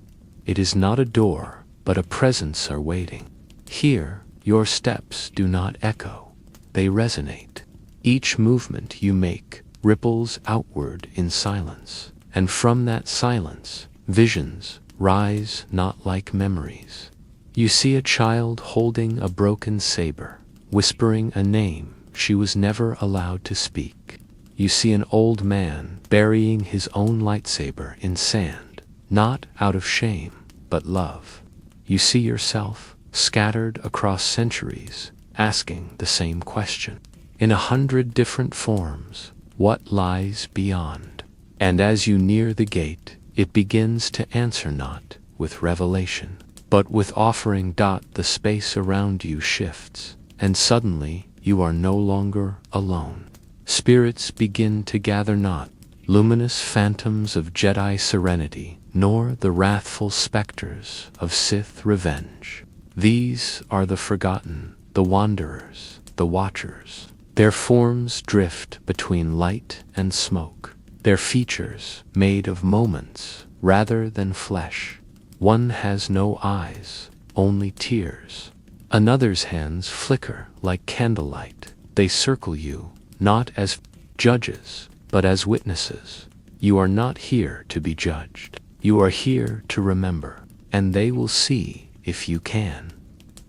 It is not a door, but a presence are waiting. Here, your steps do not echo, they resonate. Each movement you make ripples outward in silence, and from that silence, visions rise not like memories. You see a child holding a broken saber, whispering a name she was never allowed to speak. You see an old man burying his own lightsaber in sand, not out of shame, but love. You see yourself scattered across centuries, asking the same question. in 100 different forms, what lies beyond. And as you near the gate, it begins to answer not with revelation, but with offering. The space around you shifts, and suddenly you are no longer alone. Spirits begin to gather, not luminous phantoms of Jedi serenity, nor the wrathful specters of Sith revenge. These are the forgotten, the wanderers, the watchers. Their forms drift between light and smoke, their features made of moments rather than flesh. One has no eyes, only tears. Another's hands flicker like candlelight. They circle you, not as judges, but as witnesses. You are not here to be judged. You are here to remember, and they will see if you can.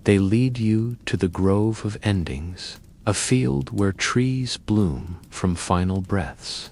They lead you to the grove of endings, a field where trees bloom from final breaths.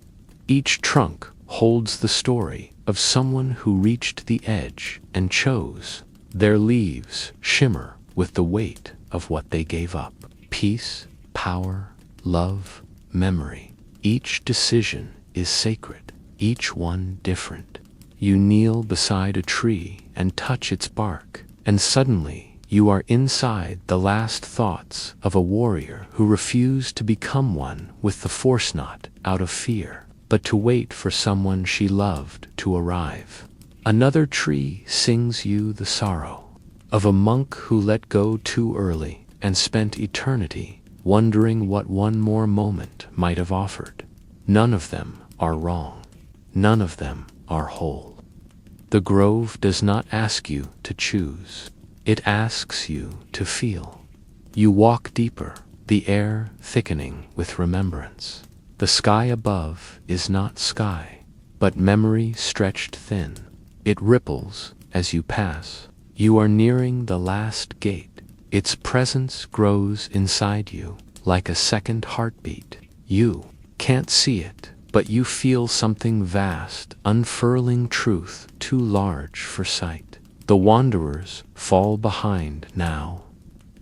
Each trunk holds the story of someone who reached the edge and chose. Their leaves shimmer with the weight of what they gave up. Peace, power, love, memory. Each decision is sacred, each one different. You kneel beside a tree and touch its bark, and suddenly you are inside the last thoughts of a warrior who refused to become one with the Force, not out of fear, but to wait for someone she loved to arrive. Another tree sings you the sorrow of a monk who let go too early and spent eternity wondering what one more moment might have offered. None of them are wrong. None of them are whole. The grove does not ask you to choose. It asks you to feel. You walk deeper, the air thickening with remembrance. The sky above is not sky, but memory stretched thin. It ripples as you pass. You are nearing the last gate. Its presence grows inside you like a second heartbeat. You can't see it, but you feel something vast, unfurling truth too large for sight. The wanderers fall behind now.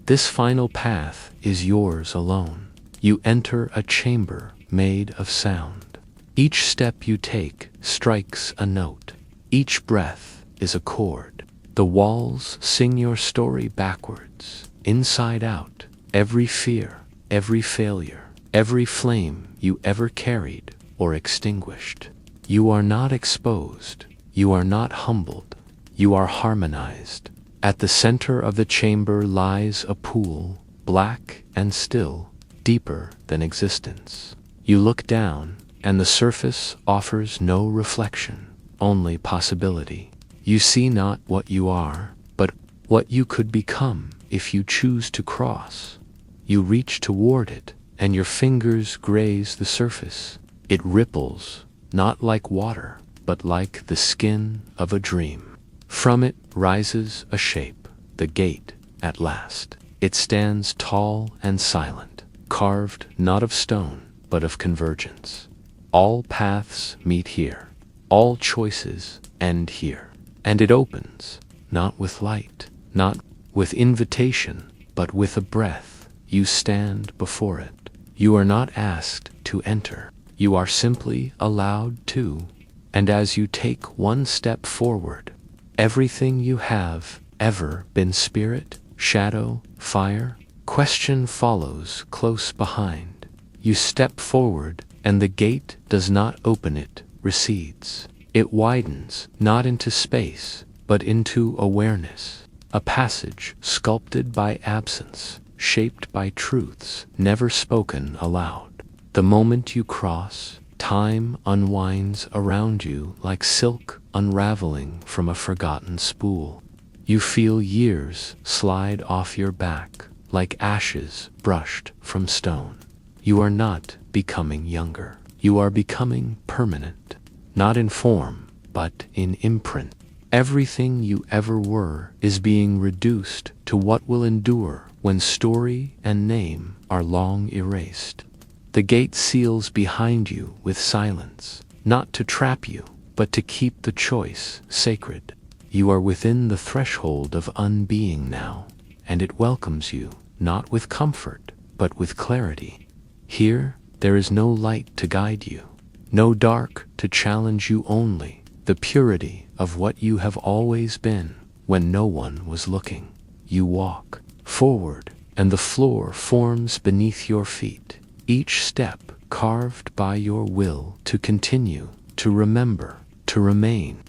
This final path is yours alone. You enter a chamber made of sound. Each step you take strikes a note. Each breath is a chord. The walls sing your story backwards, inside out. Every fear, every failure, every flame you ever carried or extinguished. You are not exposed. You are not humbled. You are harmonized. At the center of the chamber lies a pool, black and still, deeper than existence. You look down, and the surface offers no reflection, only possibility. You see not what you are, but what you could become if you choose to cross. You reach toward it, and your fingers graze the surface. It ripples, not like water, but like the skin of a dream. From it rises a shape, the gate, at last. It stands tall and silent, carved not of stone, but of convergence. All paths meet here. All choices end here. And it opens, not with light, not with invitation, but with a breath. You stand before it. You are not asked to enter. You are simply allowed to. And as you take one step forward, everything you have ever been, spirit, shadow, fire, question, follows close behind. You step forward, and the gate does not open, it recedes. It widens, not into space, but into awareness. A passage sculpted by absence, shaped by truths never spoken aloud. The moment you cross, time unwinds around you like silk unraveling from a forgotten spool. You feel years slide off your back like ashes brushed from stone. You are not becoming younger. You are becoming permanent, not in form, but in imprint. Everything you ever were is being reduced to what will endure when story and name are long erased. The gate seals behind you with silence, not to trap you, but to keep the choice sacred. You are within the threshold of unbeing now, and it welcomes you, not with comfort, but with clarity. Here, there is no light to guide you, no dark to challenge you, only the purity of what you have always been. When no one was looking, you walk forward, and the floor forms beneath your feet, each step carved by your will to continue, to remember, to remain.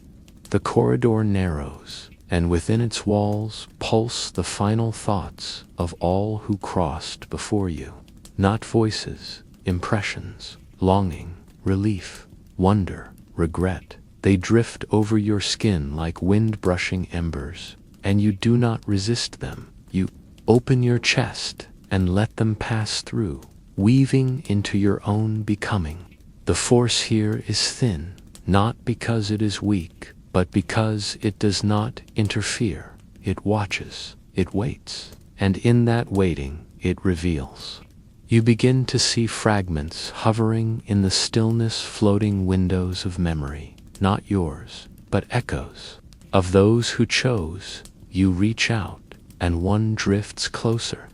The corridor narrows, and within its walls pulse the final thoughts of all who crossed before you. Not voices, impressions, longing, relief, wonder, regret. They drift over your skin like wind brushing embers, and you do not resist them. You open your chest and let them pass through, weaving into your own becoming. The force here is thin, not because it is weak, but because it does not interfere. It watches, it waits, and in that waiting, it reveals. You begin to see fragments hovering in the stillness, floating windows of memory, not yours, but echoes of those who chose. You reach out, and one drifts closer.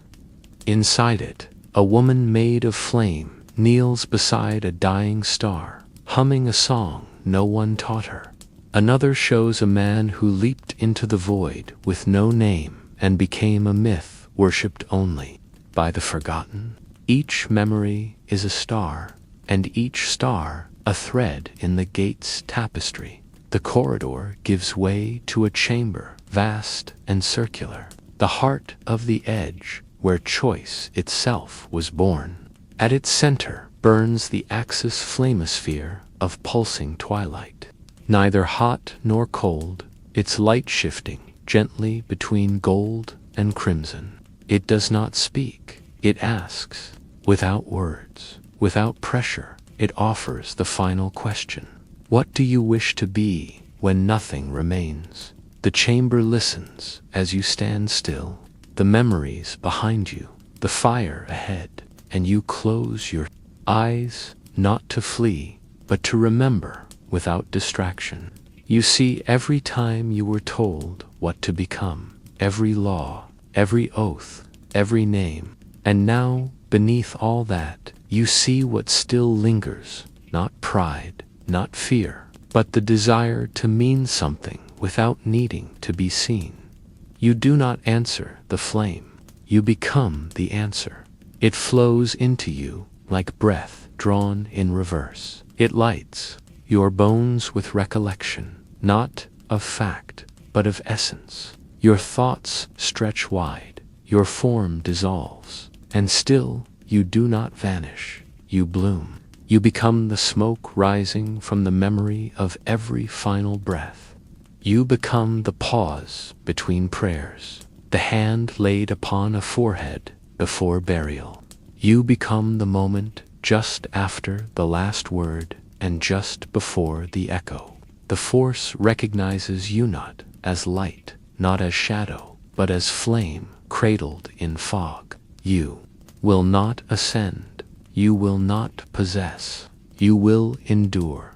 Inside it, a woman made of flame kneels beside a dying star, humming a song no one taught her. Another shows a man who leaped into the void with no name and became a myth worshipped only by the forgotten. Each memory is a star, and each star a thread in the gate's tapestry. The corridor gives way to a chamber, vast and circular, the heart of the edge, where choice itself was born. At its center burns the axis flamosphere of pulsing twilight. Neither hot nor cold, its light shifting gently between gold and crimson. It does not speak, it asks. Without words, without pressure, it offers the final question. What do you wish to be when nothing remains? The chamber listens as you stand still, the memories behind you, the fire ahead, and you close your eyes, not to flee, but to remember without distraction. You see every time you were told what to become, every law, every oath, every name, and now, beneath all that, you see what still lingers, not pride, not fear, but the desire to mean something without needing to be seen. You do not answer the flame, you become the answer. It flows into you like breath drawn in reverse. It lights your bones with recollection, not of fact, but of essence. Your thoughts stretch wide, your form dissolves, and still you do not vanish, you bloom. You become the smoke rising from the memory of every final breath. You become the pause between prayers, the hand laid upon a forehead before burial. You become the moment just after the last word and just before the echo. The force recognizes you not as light, not as shadow, but as flame cradled in fog. You will not ascend, you will not possess, you will endure.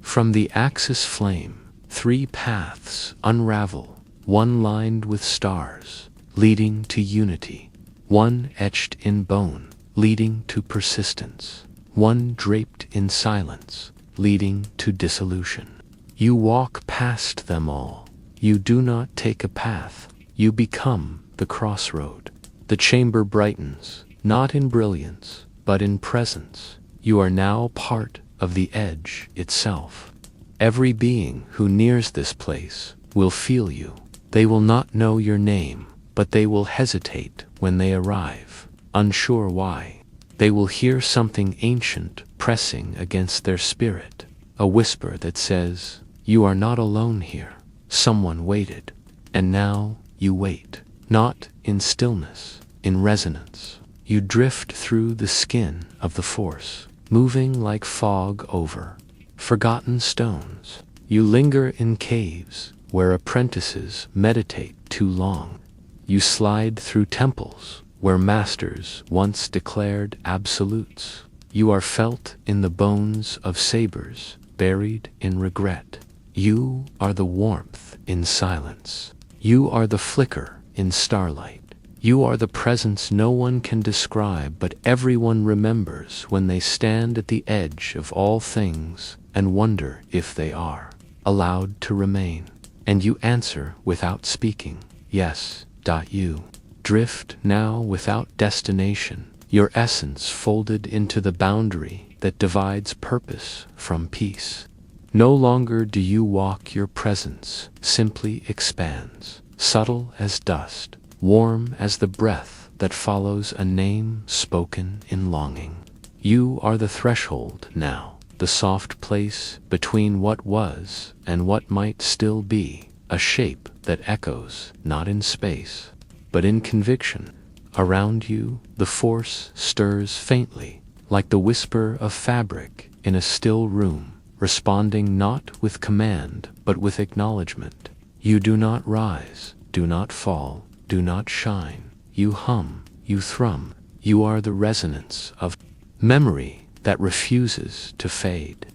From the axis flame, 3 paths unravel, one lined with stars, leading to unity, one etched in bone, leading to persistence, one draped in silence, leading to dissolution. You walk past them all. You do not take a path, you become the crossroad. The chamber brightens, not in brilliance, but in presence. You are now part of the edge itself. Every being who nears this place will feel you. They will not know your name, but they will hesitate when they arrive, unsure why. They will hear something ancient pressing against their spirit, a whisper that says, "You are not alone here. Someone waited." And now you wait, not in stillness, in resonance. You drift through the skin of the force, moving like fog over forgotten stones. You linger in caves where apprentices meditate too long. You slide through temples where masters once declared absolutes. You are felt in the bones of sabers buried in regret. You are the warmth in silence. You are the flicker in starlight. You are the presence no one can describe, but everyone remembers when they stand at the edge of all things and wonder if they are allowed to remain. And you answer without speaking, yes. You drift now without destination, your essence folded into the boundary that divides purpose from peace. No longer do you walk, your presence simply expands, subtle as dust, warm as the breath that follows a name spoken in longing. You are the threshold now, the soft place between what was and what might still be, a shape that echoes not in space, but in conviction. Around you, the force stirs faintly, like the whisper of fabric in a still room, responding not with command, but with acknowledgement. You do not rise, do not fall, do not shine. You hum, you thrum. You are the resonance of memory that refuses to fade.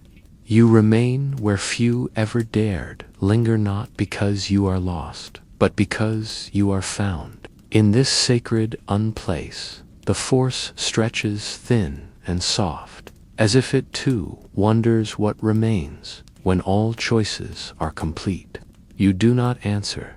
You remain where few ever dared, linger not because you are lost, but because you are found. In this sacred unplace, the force stretches thin and soft, as if it too wonders what remains when all choices are complete. You do not answer.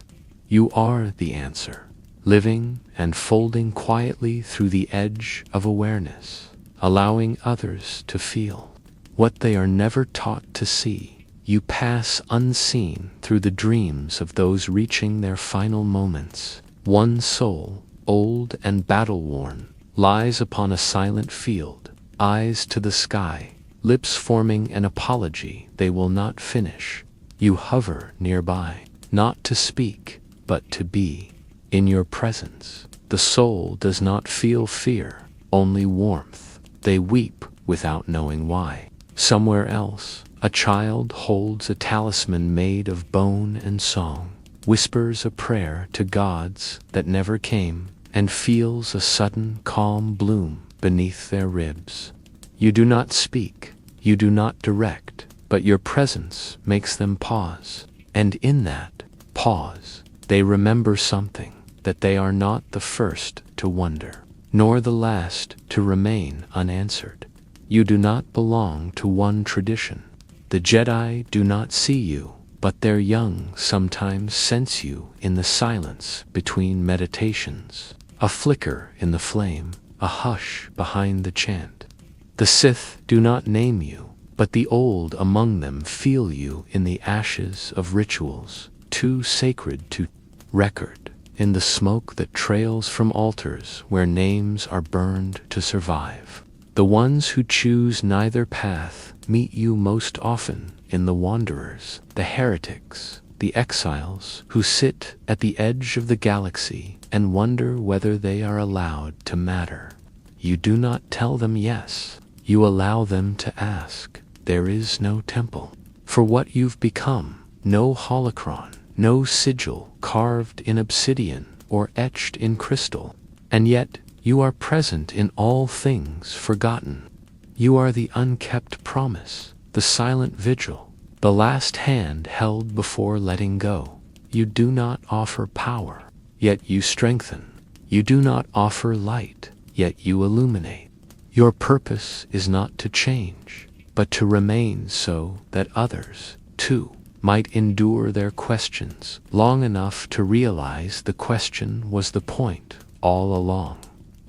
You are the answer, living and folding quietly through the edge of awareness, allowing others to feel what they are never taught to see. You pass unseen through the dreams of those reaching their final moments. One soul, old and battle-worn, lies upon a silent field, eyes to the sky, lips forming an apology they will not finish. You hover nearby, not to speak, but to be. In your presence, the soul does not feel fear, only warmth. They weep without knowing why. Somewhere else, a child holds a talisman made of bone and song, whispers a prayer to gods that never came, and feels a sudden calm bloom beneath their ribs. You do not speak, you do not direct, but your presence makes them pause. And in that pause, they remember something, that they are not the first to wonder, nor the last to remain unanswered. You do not belong to one tradition. The Jedi do not see you, but their young sometimes sense you in the silence between meditations, a flicker in the flame, a hush behind the chant. The Sith do not name you, but the old among them feel you in the ashes of rituals, too sacred to record, in the smoke that trails from altars where names are burned to survive. The ones who choose neither path meet you most often in the wanderers, the heretics, the exiles who sit at the edge of the galaxy and wonder whether they are allowed to matter. You do not tell them yes, you allow them to ask. There is no temple for what you've become, no holocron, no sigil carved in obsidian or etched in crystal, and yet you are present in all things forgotten. You are the unkept promise, the silent vigil, the last hand held before letting go. You do not offer power, yet you strengthen. You do not offer light, yet you illuminate. Your purpose is not to change, but to remain so that others, too, might endure their questions long enough to realize the question was the point all along.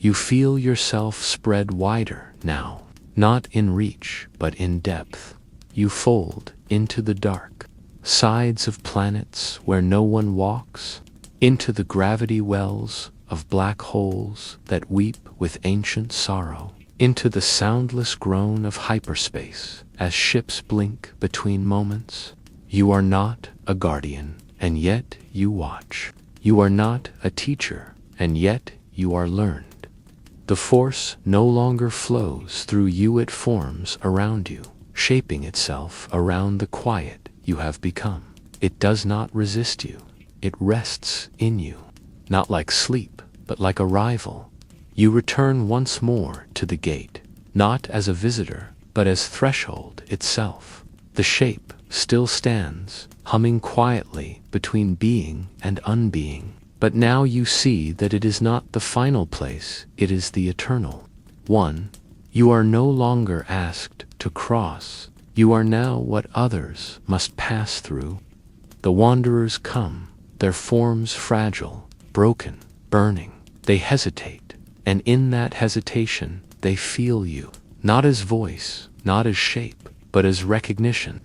You feel yourself spread wider now, not in reach, but in depth. You fold into the dark sides of planets where no one walks, into the gravity wells of black holes that weep with ancient sorrow, into the soundless groan of hyperspace as ships blink between moments. You are not a guardian, and yet you watch. You are not a teacher, and yet you are learned. The force no longer flows through you, it forms around you, shaping itself around the quiet you have become. It does not resist you, it rests in you, not like sleep, but like arrival. You return once more to the gate, not as a visitor, but as threshold itself. The shape still stands, humming quietly between being and unbeing. But now you see that it is not the final place, it is the eternal one. You are no longer asked to cross, you are now what others must pass through. The wanderers come, their forms fragile, broken, burning. They hesitate, and in that hesitation they feel you, not as voice, not as shape, but as recognition.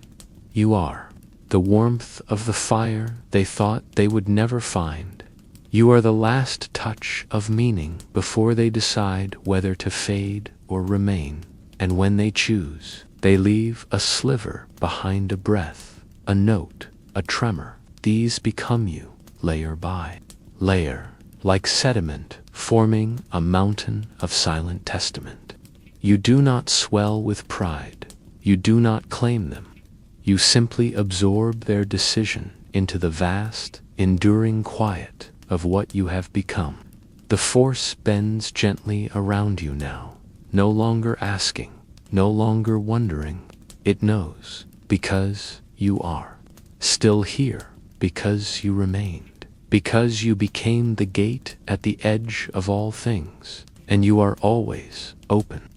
You are the warmth of the fire they thought they would never find. You are the last touch of meaning before they decide whether to fade or remain. And when they choose, they leave a sliver behind a breath, a note, a tremor. These become you, layer by layer, like sediment forming a mountain of silent testament. You do not swell with pride, you do not claim them. You simply absorb their decision into the vast, enduring quiet of what you have become. The force bends gently around you now, no longer asking, no longer wondering. It knows, because you are still here, because you remained, because you became the gate at the edge of all things, and you are always open.